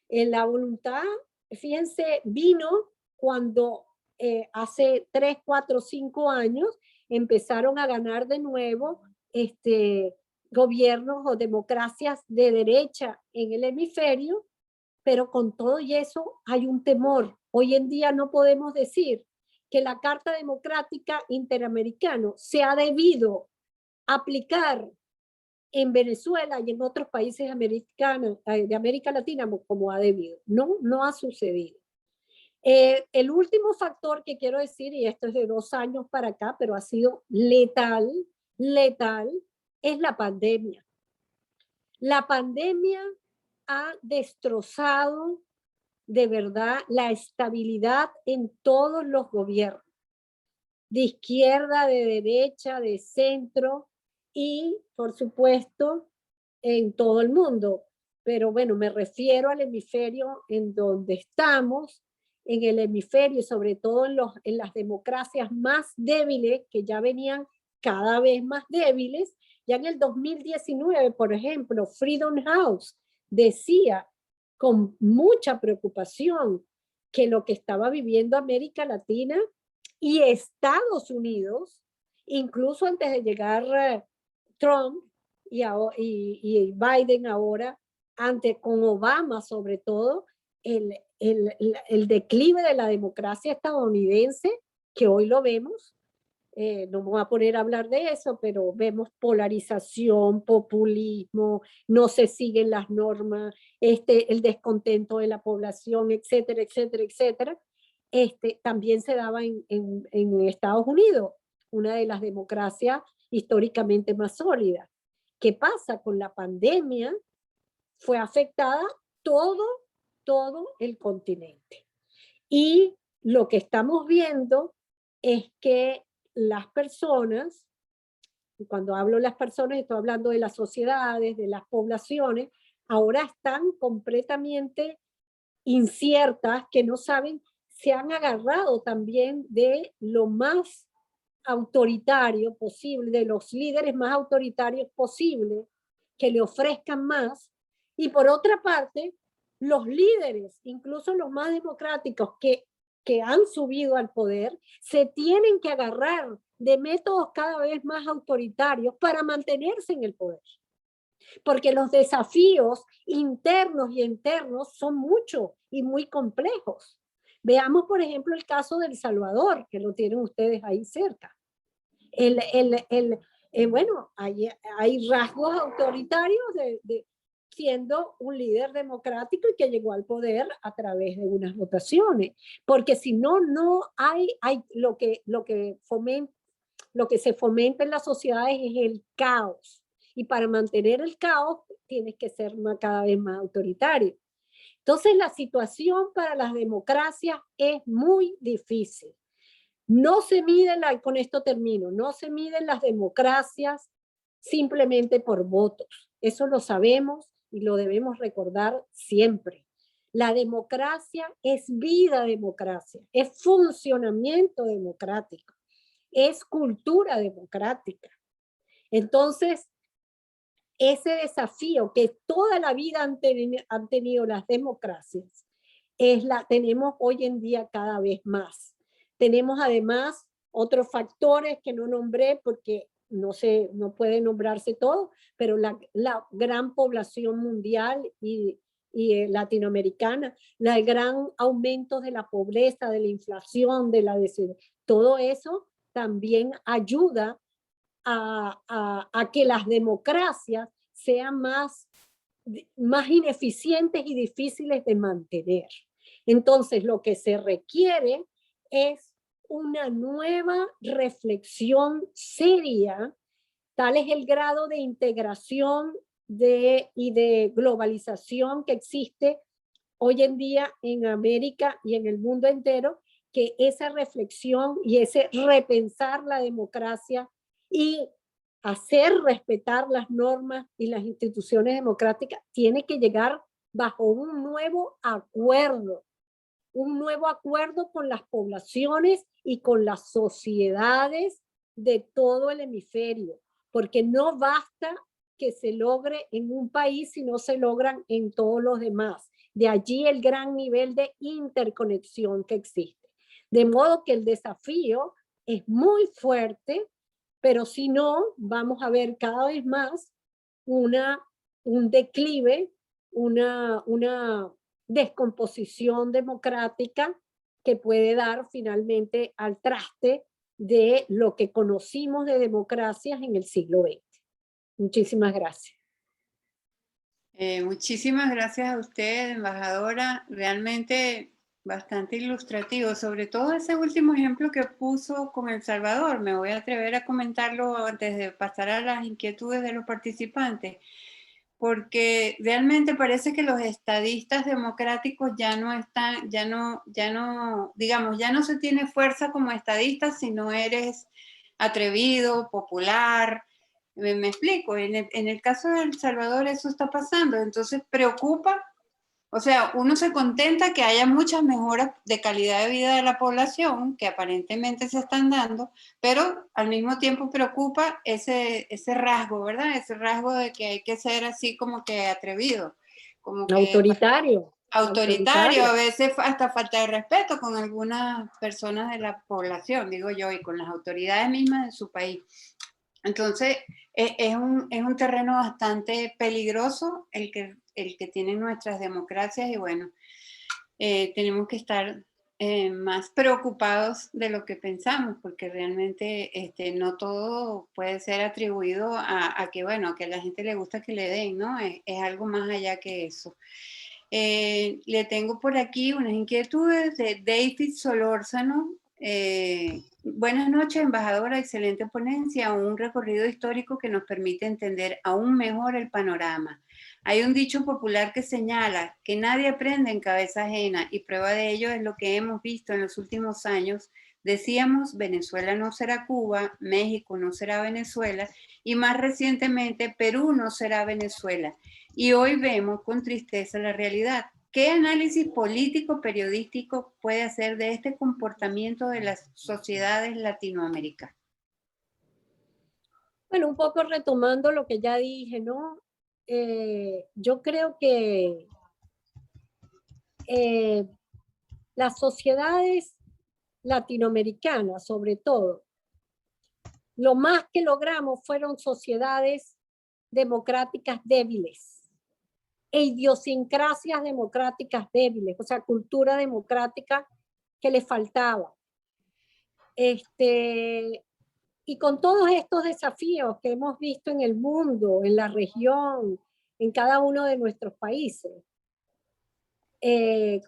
La voluntad, fíjense, vino cuando hace 3, 4, 5 años empezaron a ganar de nuevo gobiernos o democracias de derecha en el hemisferio, pero con todo y eso hay un temor. Hoy en día no podemos decir que la Carta Democrática Interamericana se ha debido aplicar en Venezuela y en otros países americanos, de América Latina como ha debido. No, no ha sucedido. El último factor que quiero decir, y esto es de 2 años para acá, pero ha sido letal, es la pandemia. La pandemia ha destrozado de verdad la estabilidad en todos los gobiernos, de izquierda, de derecha, de centro y, por supuesto, en todo el mundo. Pero bueno, me refiero al hemisferio en donde estamos, en el hemisferio, sobre todo en las democracias más débiles, que ya venían cada vez más débiles. Ya en el 2019, por ejemplo, Freedom House decía con mucha preocupación que lo que estaba viviendo América Latina y Estados Unidos, incluso antes de llegar Trump y Biden ahora, con Obama sobre todo, el declive de la democracia estadounidense, que hoy lo vemos, no me voy a poner a hablar de eso, pero vemos polarización, populismo, no se siguen las normas, el descontento de la población, etcétera, etcétera, etcétera. También se daba en Estados Unidos, una de las democracias históricamente más sólidas. ¿Qué pasa? Con la pandemia fue afectada todo el continente. Y lo que estamos viendo es que las personas, cuando hablo de las personas, estoy hablando de las sociedades, de las poblaciones, ahora están completamente inciertas, que no saben, se han agarrado también de lo más autoritario posible, de los líderes más autoritarios posible, que le ofrezcan más. Y por otra parte, los líderes, incluso los más democráticos que han subido al poder, se tienen que agarrar de métodos cada vez más autoritarios para mantenerse en el poder. Porque los desafíos internos y externos son muchos y muy complejos. Veamos, por ejemplo, el caso de El Salvador, que lo tienen ustedes ahí cerca. Bueno, hay rasgos autoritarios siendo un líder democrático y que llegó al poder a través de unas votaciones. Porque si no, no hay lo que se fomenta en las sociedades es el caos. Y para mantener el caos tienes que ser cada vez más autoritario. Entonces la situación para las democracias es muy difícil. No se miden, con esto termino, no se miden las democracias simplemente por votos. Eso lo sabemos y lo debemos recordar siempre. La democracia es vida democracia, es funcionamiento democrático, es cultura democrática. Entonces, ese desafío que toda la vida han tenido las democracias, tenemos hoy en día cada vez más. Tenemos además otros factores que no nombré porque no puede nombrarse todo, pero la gran población mundial y latinoamericana, el gran aumento de la pobreza, de la inflación, todo eso también ayuda a que las democracias sean más ineficientes y difíciles de mantener. Entonces, lo que se requiere es una nueva reflexión seria. Tal es el grado de integración y de globalización que existe hoy en día en América y en el mundo entero, que esa reflexión y ese repensar la democracia y hacer respetar las normas y las instituciones democráticas tiene que llegar bajo un nuevo acuerdo con las poblaciones y con las sociedades de todo el hemisferio, porque no basta que se logre en un país si no se logran en todos los demás. De allí el gran nivel de interconexión que existe. De modo que el desafío es muy fuerte, pero si no, vamos a ver cada vez más un declive, una descomposición democrática que puede dar finalmente al traste de lo que conocimos de democracias en el siglo XX. Muchísimas gracias. Muchísimas gracias a usted, embajadora. Realmente bastante ilustrativo, sobre todo ese último ejemplo que puso con El Salvador. Me voy a atrever a comentarlo antes de pasar a las inquietudes de los participantes, porque realmente parece que los estadistas democráticos ya no están, digamos, ya no se tiene fuerza como estadistas si no eres atrevido, popular. Me explico, en el caso de El Salvador eso está pasando, entonces preocupa. O sea, uno se contenta que haya muchas mejoras de calidad de vida de la población que aparentemente se están dando, pero al mismo tiempo preocupa ese rasgo, ¿verdad? Ese rasgo de que hay que ser así como que atrevido, como que autoritario, a veces hasta falta de respeto con algunas personas de la población, digo yo, y con las autoridades mismas de su país. Entonces, es un terreno bastante peligroso el que tienen nuestras democracias y bueno, tenemos que estar más preocupados de lo que pensamos, porque realmente no todo puede ser atribuido a que, bueno, a que a la gente le gusta que le den, ¿no? Es algo más allá que eso. Le tengo por aquí unas inquietudes de David Solórzano. Buenas noches, embajadora, excelente ponencia, un recorrido histórico que nos permite entender aún mejor el panorama. Hay un dicho popular que señala que nadie aprende en cabeza ajena y prueba de ello es lo que hemos visto en los últimos años. Decíamos, Venezuela no será Cuba, México no será Venezuela y más recientemente Perú no será Venezuela. Y hoy vemos con tristeza la realidad. ¿Qué análisis político periodístico puede hacer de este comportamiento de las sociedades latinoamericanas? Bueno, un poco retomando lo que ya dije, ¿no? Yo creo que las sociedades latinoamericanas, sobre todo, lo más que logramos fueron sociedades democráticas débiles e idiosincrasias democráticas débiles, o sea, cultura democrática que les faltaba. Y con todos estos desafíos que hemos visto en el mundo, en la región, en cada uno de nuestros países,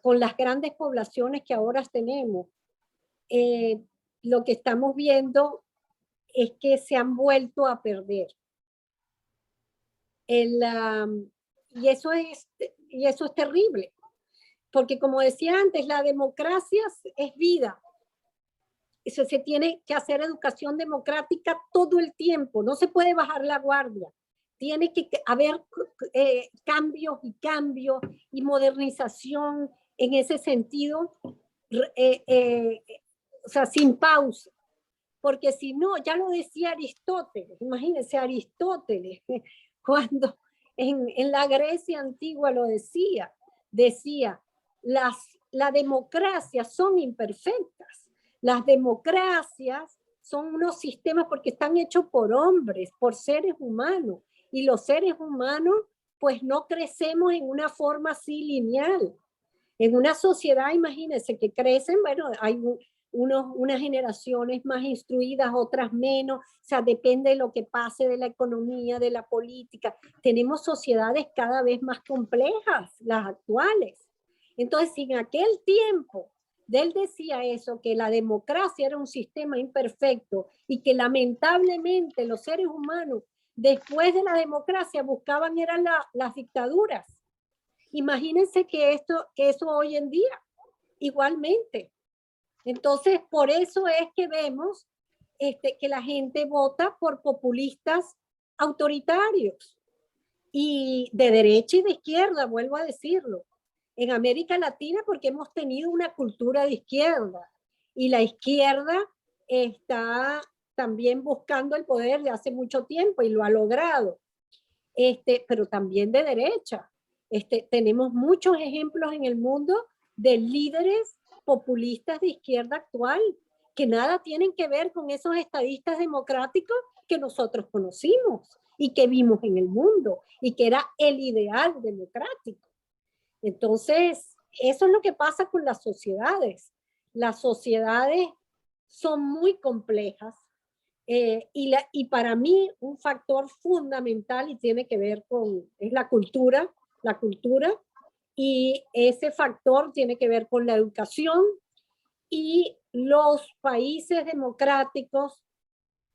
con las grandes poblaciones que ahora tenemos, lo que estamos viendo es que se han vuelto a perder. Y eso es terrible, porque como decía antes, la democracia es vida. Eso se tiene que hacer educación democrática todo el tiempo, no se puede bajar la guardia. Tiene que haber cambios y modernización en ese sentido, o sea, sin pausa. Porque si no, ya lo decía Aristóteles, imagínense Aristóteles, cuando en la Grecia antigua lo decía, las democracias son imperfectas, las democracias son unos sistemas porque están hechos por hombres, por seres humanos, y los seres humanos pues no crecemos en una forma así lineal. En una sociedad, imagínense que crecen, bueno, hay unas generaciones más instruidas, otras menos, o sea, depende de lo que pase de la economía, de la política. Tenemos sociedades cada vez más complejas, las actuales. Entonces, si en aquel tiempo él decía eso, que la democracia era un sistema imperfecto y que lamentablemente los seres humanos después de la democracia buscaban eran las dictaduras. Imagínense que eso hoy en día, igualmente. Entonces, por eso es que vemos que la gente vota por populistas autoritarios y de derecha y de izquierda, vuelvo a decirlo. En América Latina, porque hemos tenido una cultura de izquierda y la izquierda está también buscando el poder de hace mucho tiempo y lo ha logrado, pero también de derecha. Tenemos muchos ejemplos en el mundo de líderes populistas de izquierda actual que nada tienen que ver con esos estadistas democráticos que nosotros conocimos y que vimos en el mundo y que era el ideal democrático. Entonces, eso es lo que pasa con las sociedades. Las sociedades son muy complejas y para mí un factor fundamental y tiene que ver es la cultura, y ese factor tiene que ver con la educación y los países democráticos,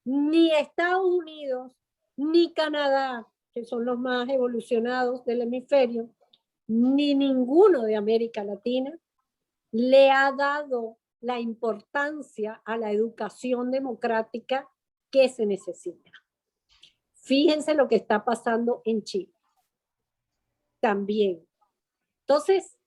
ni Estados Unidos, ni Canadá, que son los más evolucionados del hemisferio, ni ninguno de América Latina le ha dado la importancia a la educación democrática que se necesita. Fíjense lo que está pasando en Chile. También. Entonces,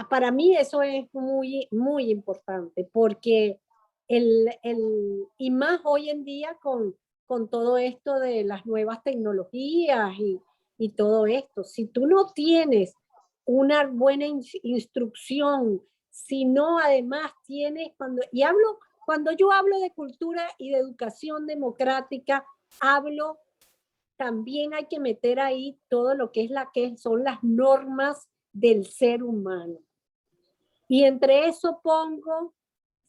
para mí eso es muy, muy importante porque y más hoy en día con todo esto de las nuevas tecnologías y todo esto, si tú no tienes una buena instrucción, si no además tienes, cuando yo hablo de cultura y de educación democrática, también hay que meter ahí todo lo que son las normas del ser humano. Y entre eso pongo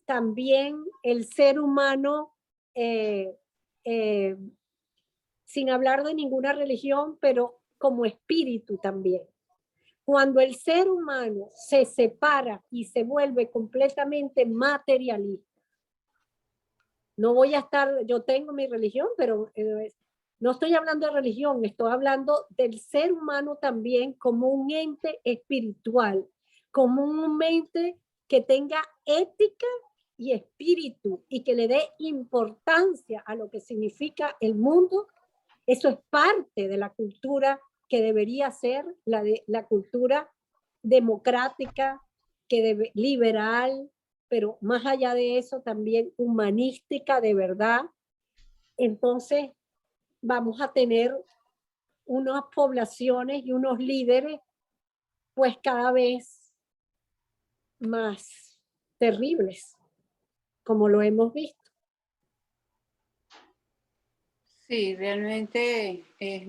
también el ser humano, sin hablar de ninguna religión, pero como espíritu también. Cuando el ser humano se separa y se vuelve completamente materialista, no voy a yo tengo mi religión, pero no estoy hablando de religión, estoy hablando del ser humano también como un ente espiritual, como un ente que tenga ética y espíritu y que le dé importancia a lo que significa el mundo. Eso es parte de la cultura que debería ser la cultura democrática, liberal, pero más allá de eso también humanística de verdad. Entonces vamos a tener unas poblaciones y unos líderes pues cada vez más terribles, como lo hemos visto. Sí, realmente es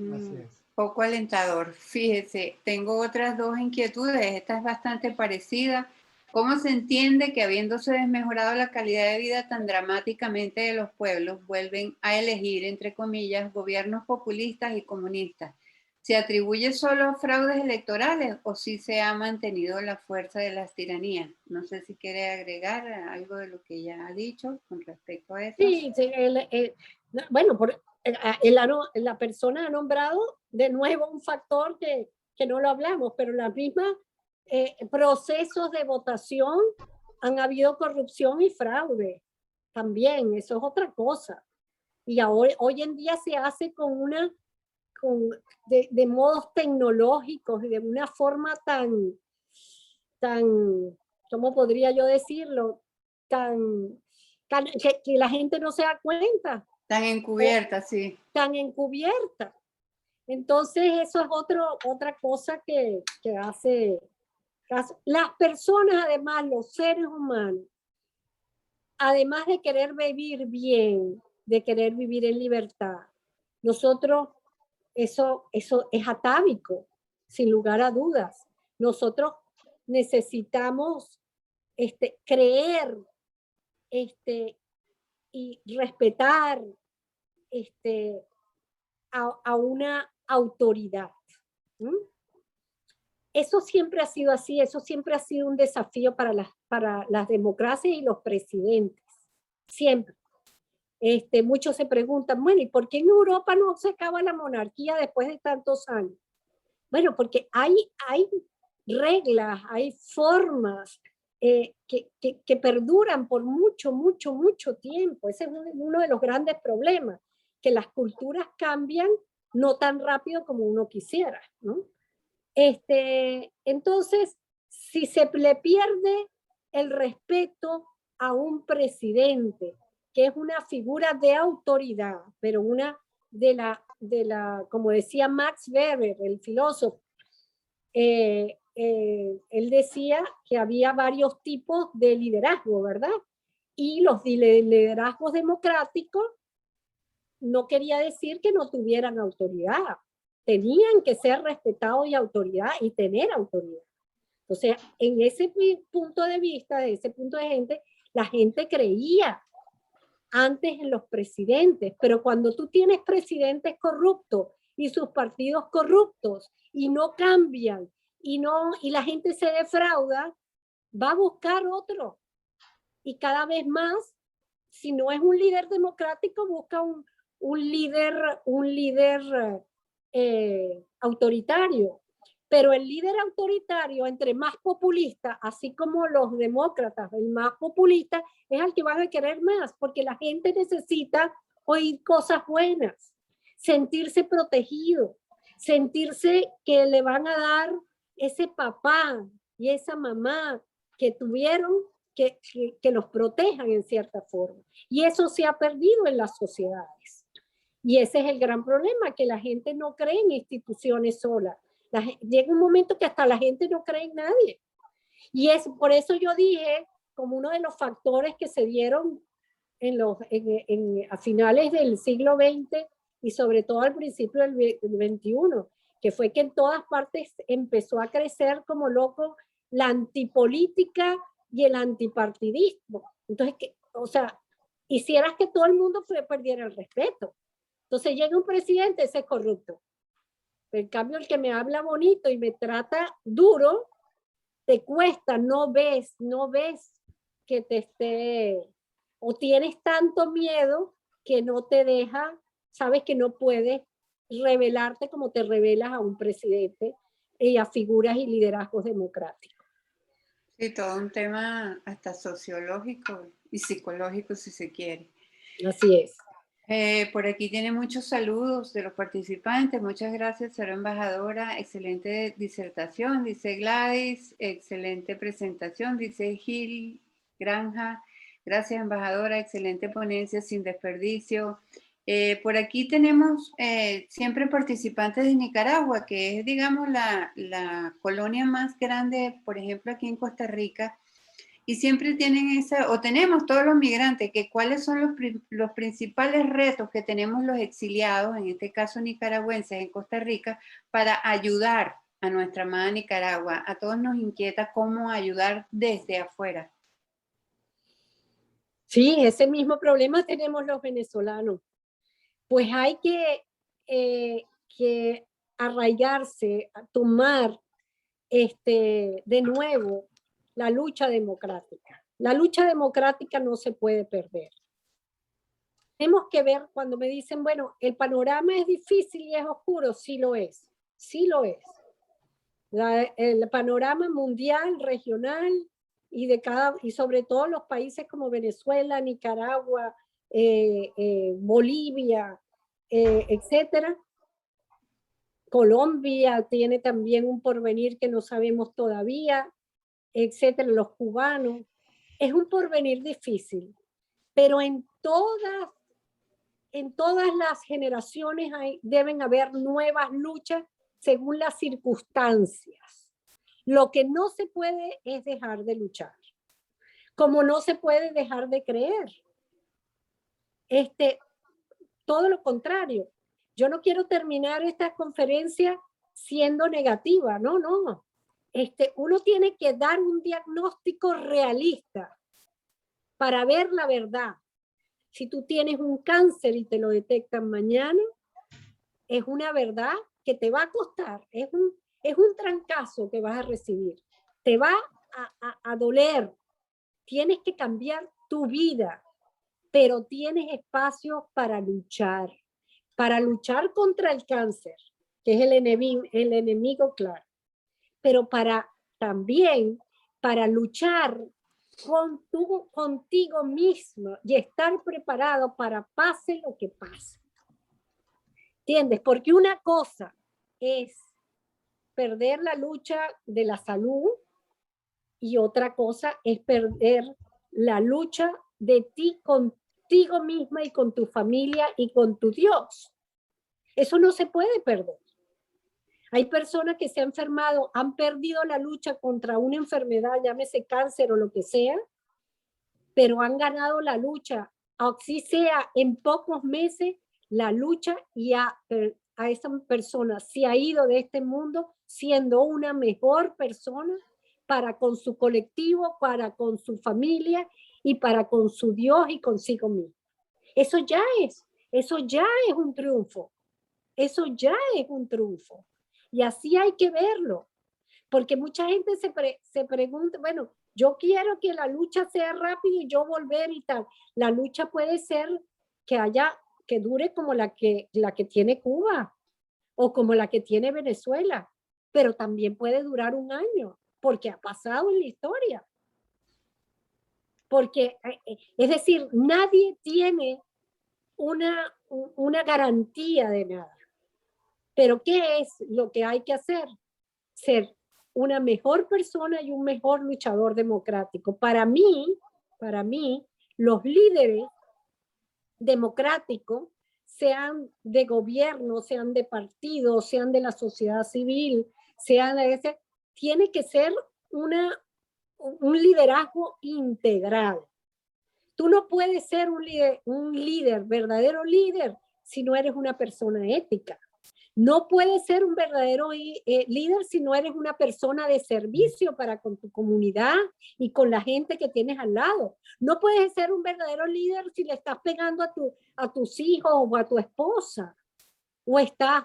poco alentador. Fíjese, tengo otras dos inquietudes. Esta es bastante parecida. ¿Cómo se entiende que habiéndose desmejorado la calidad de vida tan dramáticamente de los pueblos, vuelven a elegir, entre comillas, gobiernos populistas y comunistas? ¿Se atribuye solo fraudes electorales o si se ha mantenido la fuerza de las tiranías? No sé si quiere agregar algo de lo que ya ha dicho con respecto a eso. Sí, bueno, la persona ha nombrado de nuevo un factor que no lo hablamos, pero la misma procesos de votación han habido corrupción y fraude también, eso es otra cosa. Y hoy en día se hace de modos tecnológicos y de una forma tan, ¿cómo podría yo decirlo? Que la gente no se da cuenta. Tan encubierta, sí. Tan encubierta. Entonces eso es otra cosa que hace. Las personas, además, los seres humanos, además de querer vivir bien, de querer vivir en libertad, nosotros, eso es atávico, sin lugar a dudas. Nosotros necesitamos creer y respetar a una autoridad. Eso siempre ha sido así, eso siempre ha sido un desafío para las democracias y los presidentes, siempre. Muchos se preguntan, bueno, ¿y por qué en Europa no se acaba la monarquía después de tantos años? Bueno, porque hay reglas, hay formas que perduran por mucho, mucho, mucho tiempo. Ese es uno de los grandes problemas, que las culturas cambian no tan rápido como uno quisiera, ¿no? Entonces, si se le pierde el respeto a un presidente, que es una figura de autoridad, pero una de la como decía Max Weber, el filósofo, él decía que había varios tipos de liderazgo, ¿verdad? Y los liderazgos democráticos no quería decir que no tuvieran autoridad. Tenían que ser respetados y autoridad y tener autoridad. Entonces, en ese punto de vista, de ese punto de gente, la gente creía antes en los presidentes, pero cuando tú tienes presidentes corruptos y sus partidos corruptos y no cambian y la gente se defrauda, va a buscar otro. Y cada vez más, si no es un líder democrático, busca un líder autoritario. Pero el líder autoritario, entre más populista, así como los demócratas, el más populista, es al que van a querer más, porque la gente necesita oír cosas buenas, sentirse protegido, sentirse que le van a dar ese papá y esa mamá que tuvieron, que los protejan en cierta forma. Y eso se ha perdido en las sociedades. Y ese es el gran problema, que la gente no cree en instituciones solas. Llega un momento que hasta la gente no cree en nadie. Y es por eso yo dije, como uno de los factores que se dieron a finales del siglo XX y sobre todo al principio del XXI, que fue que en todas partes empezó a crecer como loco la antipolítica y el antipartidismo. Entonces, hicieras que todo el mundo perdiera el respeto. Entonces llega un presidente, ese es corrupto. En cambio, el que me habla bonito y me trata duro, te cuesta, no ves que te esté, o tienes tanto miedo que no te deja, sabes que no puedes revelarte como te revelas a un presidente y a figuras y liderazgos democráticos. Sí, todo un tema hasta sociológico y psicológico, si se quiere. Así es. Por aquí tiene muchos saludos de los participantes. Muchas gracias, señora embajadora. Excelente disertación, dice Gladys. Excelente presentación, dice Gil Granja. Gracias, embajadora. Excelente ponencia, sin desperdicio. Por aquí tenemos siempre participantes de Nicaragua, que es, digamos, la colonia más grande, por ejemplo, aquí en Costa Rica. Y siempre tienen o tenemos todos los migrantes, que cuáles son los principales retos que tenemos los exiliados, en este caso nicaragüenses en Costa Rica, para ayudar a nuestra amada Nicaragua. A todos nos inquieta cómo ayudar desde afuera. Sí, ese mismo problema tenemos los venezolanos. Pues hay que arraigarse, a tomar de nuevo la lucha democrática. La lucha democrática no se puede perder. Tenemos que ver cuando me dicen, bueno, el panorama es difícil y es oscuro, sí lo es, sí lo es. El panorama mundial, regional y sobre todo los países como Venezuela, Nicaragua, Bolivia, etcétera. Colombia tiene también un porvenir que no sabemos todavía, etcétera, los cubanos. Es un porvenir difícil, pero en todas las generaciones deben haber nuevas luchas según las circunstancias. Lo que no se puede es dejar de luchar, como no se puede dejar de creer. Todo lo contrario. Yo no quiero terminar esta conferencia siendo negativa, no. Uno tiene que dar un diagnóstico realista para ver la verdad. Si tú tienes un cáncer y te lo detectan mañana, es una verdad que te va a costar, es un trancazo que vas a recibir, te va a doler, tienes que cambiar tu vida, pero tienes espacio para luchar contra el cáncer, que es el enemigo claro, pero también para luchar contigo mismo y estar preparado para pase lo que pase. ¿Entiendes? Porque una cosa es perder la lucha de la salud y otra cosa es perder la lucha de ti contigo misma y con tu familia y con tu Dios. Eso no se puede perder. Hay personas que se han enfermado, han perdido la lucha contra una enfermedad, llámese cáncer o lo que sea, pero han ganado la lucha, así sea en pocos meses, la lucha, y a esa persona se ha ido de este mundo siendo una mejor persona para con su colectivo, para con su familia y para con su Dios y consigo mismo. Eso ya es un triunfo. Eso ya es un triunfo. Y así hay que verlo. Porque mucha gente se pregunta, bueno, yo quiero que la lucha sea rápida y yo volver y tal. La lucha puede ser que dure como la que tiene Cuba o como la que tiene Venezuela, pero también puede durar un año, porque ha pasado en la historia. Porque, es decir, nadie tiene una garantía de nada. Pero ¿qué es lo que hay que hacer? Ser una mejor persona y un mejor luchador democrático. Para mí, los líderes democráticos, sean de gobierno, sean de partido, sean de la sociedad civil, tiene que ser un liderazgo integral. Tú no puedes ser un líder, verdadero líder, si no eres una persona ética. No puedes ser un verdadero líder si no eres una persona de servicio para con tu comunidad y con la gente que tienes al lado. No puedes ser un verdadero líder si le estás pegando a tus hijos o a tu esposa, o estás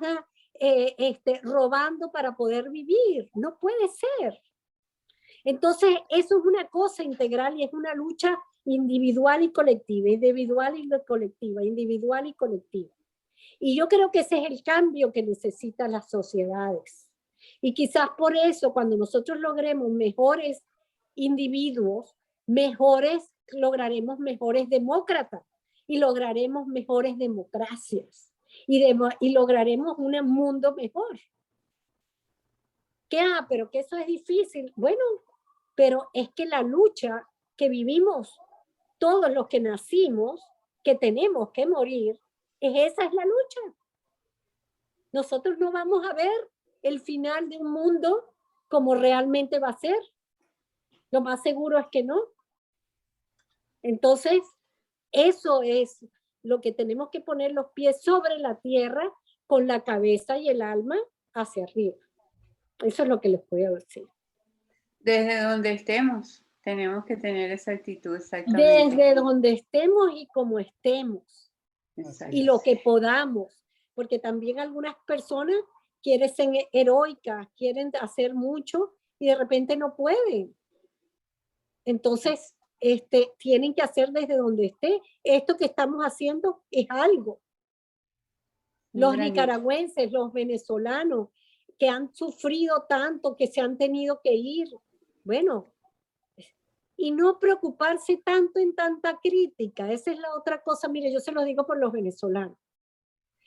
robando para poder vivir. No puede ser. Entonces, eso es una cosa integral y es una lucha individual y colectiva, individual y colectiva, individual y colectiva. Y yo creo que ese es el cambio que necesitan las sociedades. Y quizás por eso, cuando nosotros logremos mejores individuos, lograremos mejores demócratas y lograremos mejores democracias y lograremos un mundo mejor. Pero que eso es difícil. Bueno, pero es que la lucha que vivimos todos los que nacimos, que tenemos que morir, esa es la lucha. Nosotros no vamos a ver el final de un mundo como realmente va a ser. Lo más seguro es que no. Entonces, eso es lo que tenemos que poner los pies sobre la tierra con la cabeza y el alma hacia arriba. Eso es lo que les puedo decir. Desde donde estemos, tenemos que tener esa actitud exactamente. Desde donde estemos y como estemos. Exacto. Y lo que podamos. Porque también algunas personas quieren ser heroicas, quieren hacer mucho y de repente no pueden. Entonces, tienen que hacer desde donde esté. Esto que estamos haciendo es algo. Los nicaragüenses, los venezolanos, que han sufrido tanto, que se han tenido que ir. Bueno, y no preocuparse tanto en tanta crítica. Esa es la otra cosa. Mire, yo se lo digo por los venezolanos.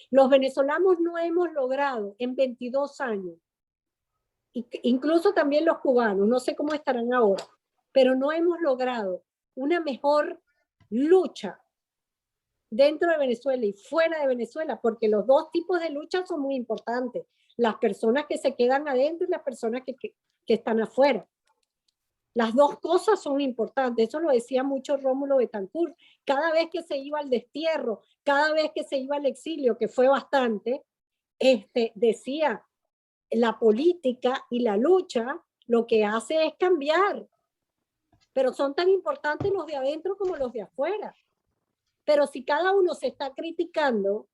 Los venezolanos no hemos logrado en 22 años, incluso también los cubanos, no sé cómo estarán ahora, pero no hemos logrado una mejor lucha dentro de Venezuela y fuera de Venezuela, porque los dos tipos de lucha son muy importantes. Las personas que se quedan adentro y las personas que están afuera. Las dos cosas son importantes. Eso lo decía mucho Rómulo Betancourt. Cada vez que se iba al destierro, cada vez que se iba al exilio, que fue bastante, decía, la política y la lucha lo que hace es cambiar. Pero son tan importantes los de adentro como los de afuera. Pero si cada uno se está criticando,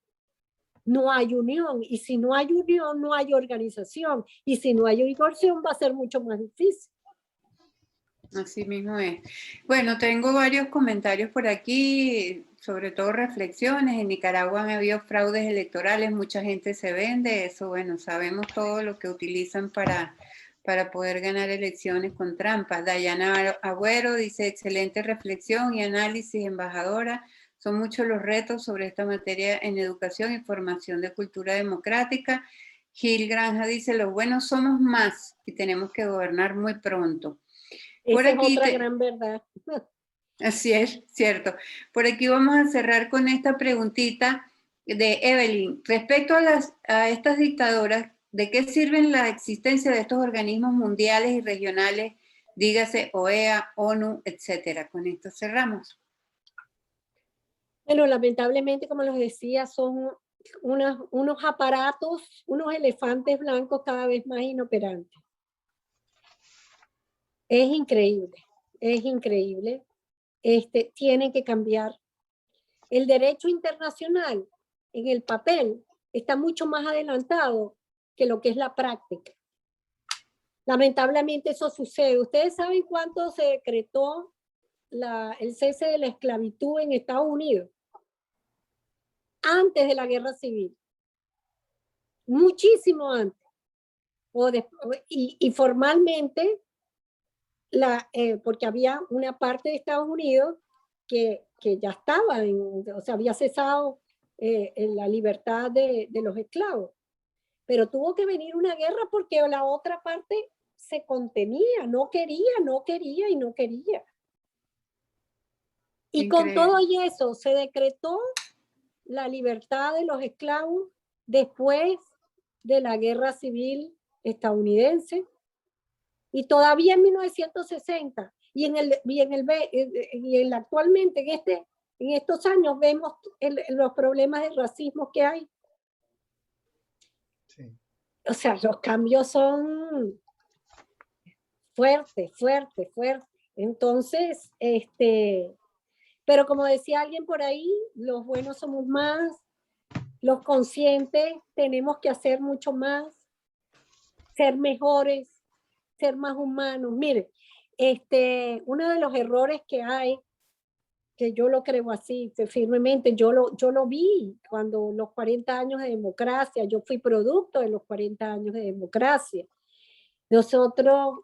no hay unión. Y si no hay unión, no hay organización. Y si no hay organización, va a ser mucho más difícil. Así mismo es. Bueno, tengo varios comentarios por aquí, sobre todo reflexiones. En Nicaragua han habido fraudes electorales, mucha gente se vende, eso, bueno, sabemos todo lo que utilizan para poder ganar elecciones con trampas. Dayana Agüero dice, excelente reflexión y análisis, embajadora. Son muchos los retos sobre esta materia en educación y formación de cultura democrática. Gil Granja dice, los buenos somos más y tenemos que gobernar muy pronto. Por Esa es aquí otra gran verdad. Así es, cierto. Por aquí vamos a cerrar con esta preguntita de Evelyn. Respecto a estas dictaduras, ¿de qué sirven la existencia de estos organismos mundiales y regionales, dígase OEA, ONU, etcétera? Con esto cerramos. Bueno, lamentablemente, como les decía, son unos aparatos, unos elefantes blancos cada vez más inoperantes. Es increíble, es increíble. Tiene que cambiar. El derecho internacional en el papel está mucho más adelantado que lo que es la práctica. Lamentablemente eso sucede. ¿Ustedes saben cuánto se decretó el cese de la esclavitud en Estados Unidos? Antes de la guerra civil. Muchísimo antes. Y formalmente, porque había una parte de Estados Unidos que ya estaba, o sea, había cesado en la libertad de los esclavos. Pero tuvo que venir una guerra porque la otra parte se contenía, no quería. Y con todo y eso se decretó la libertad de los esclavos después de la guerra civil estadounidense. Y todavía en 1960 y actualmente en estos años vemos los problemas de racismo que hay. Sí. O sea, los cambios son fuertes. Entonces, pero como decía alguien por ahí, los buenos somos más, los conscientes tenemos que hacer mucho más, ser mejores, ser más humanos. Miren, uno de los errores que hay, que yo lo creo así firmemente, yo lo vi cuando los 40 años de democracia, yo fui producto de los 40 años de democracia. Nosotros,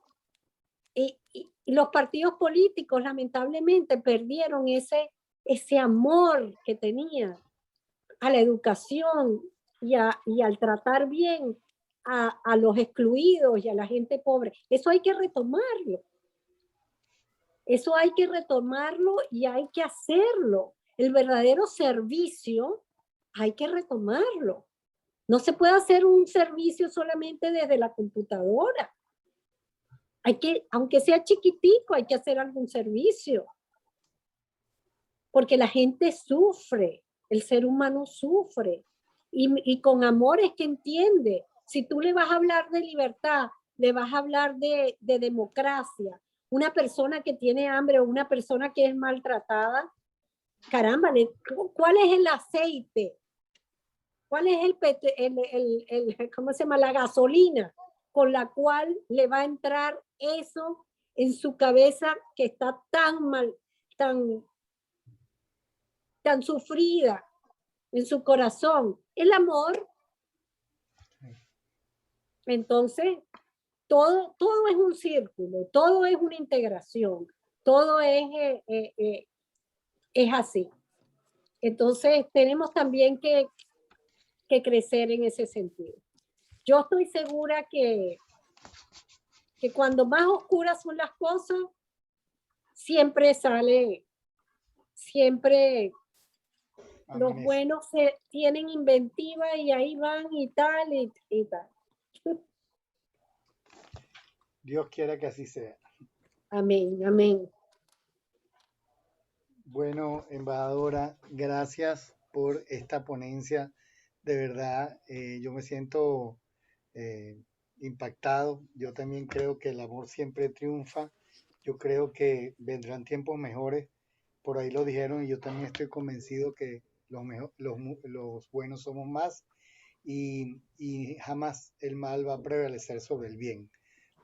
y los partidos políticos lamentablemente perdieron ese amor que tenían a la educación y al tratar bien a los excluidos y a la gente pobre. Eso hay que retomarlo. Y hay que hacerlo. El verdadero servicio hay que retomarlo. No se puede hacer un servicio solamente desde la computadora. Aunque sea chiquitico, hay que hacer algún servicio. Porque la gente sufre, el ser humano sufre. Y con amor es que entiende. Si tú le vas a hablar de libertad, le vas a hablar de democracia, una persona que tiene hambre o una persona que es maltratada, caramba, ¿cuál es el aceite? ¿Cuál es ¿cómo se llama? La gasolina con la cual le va a entrar eso en su cabeza que está tan mal, tan sufrida en su corazón? El amor. Entonces, todo es un círculo, todo es una integración, todo es así. Entonces, tenemos también que crecer en ese sentido. Yo estoy segura que cuando más oscuras son las cosas, siempre los buenos tienen inventiva y ahí van y tal. Dios quiera que así sea. Amén, amén. Bueno, embajadora, gracias por esta ponencia. De verdad, yo me siento impactado. Yo también creo que el amor siempre triunfa. Yo creo que vendrán tiempos mejores. Por ahí lo dijeron y yo también estoy convencido que los buenos somos más y jamás el mal va a prevalecer sobre el bien.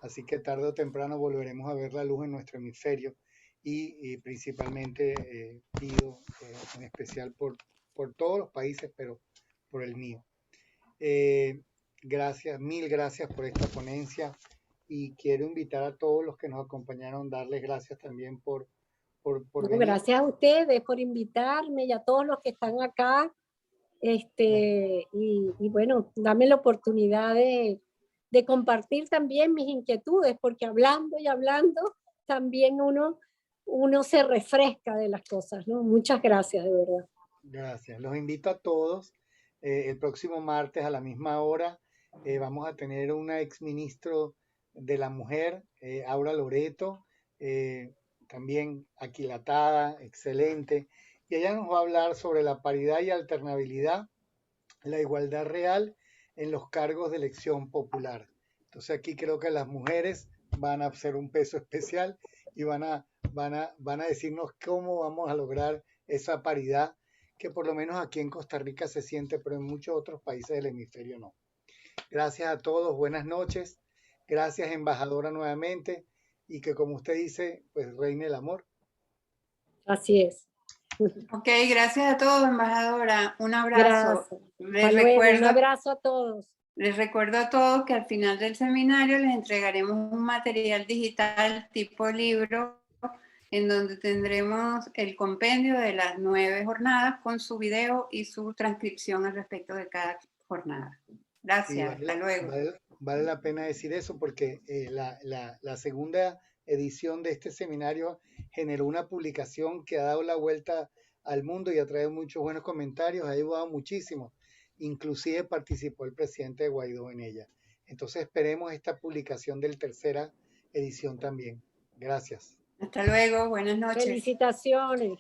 así que tarde o temprano volveremos a ver la luz en nuestro hemisferio y principalmente pido en especial por todos los países, pero por el mío. Gracias, mil gracias por esta ponencia y quiero invitar a todos los que nos acompañaron, darles gracias también por venir. Gracias a ustedes por invitarme y a todos los que están acá. Y bueno, dame la oportunidad de compartir también mis inquietudes, porque hablando y hablando también uno se refresca de las cosas, ¿no? Muchas gracias, de verdad. Gracias. Los invito a todos. El próximo martes a la misma hora vamos a tener una exministro de la mujer, Aura Loreto, también aquilatada, excelente. Y ella nos va a hablar sobre la paridad y alternabilidad, la igualdad real en los cargos de elección popular. Entonces aquí creo que las mujeres van a hacer un peso especial y van a decirnos cómo vamos a lograr esa paridad que por lo menos aquí en Costa Rica se siente, pero en muchos otros países del hemisferio no. Gracias a todos, buenas noches. Gracias, embajadora, nuevamente. Y que como usted dice, pues reine el amor. Así es. Ok, gracias a todos, embajadora. Un abrazo. Un abrazo a todos. Les recuerdo a todos que al final del seminario les entregaremos un material digital tipo libro en donde tendremos el compendio de las 9 jornadas con su video y su transcripción al respecto de cada jornada. Gracias, hasta luego. Vale la pena decir eso porque la segunda edición de este seminario generó una publicación que ha dado la vuelta al mundo y ha traído muchos buenos comentarios, ha ayudado muchísimo. Inclusive participó el presidente de Guaidó en ella. Entonces esperemos esta publicación del tercera edición también. Gracias. Hasta luego, buenas noches. Felicitaciones.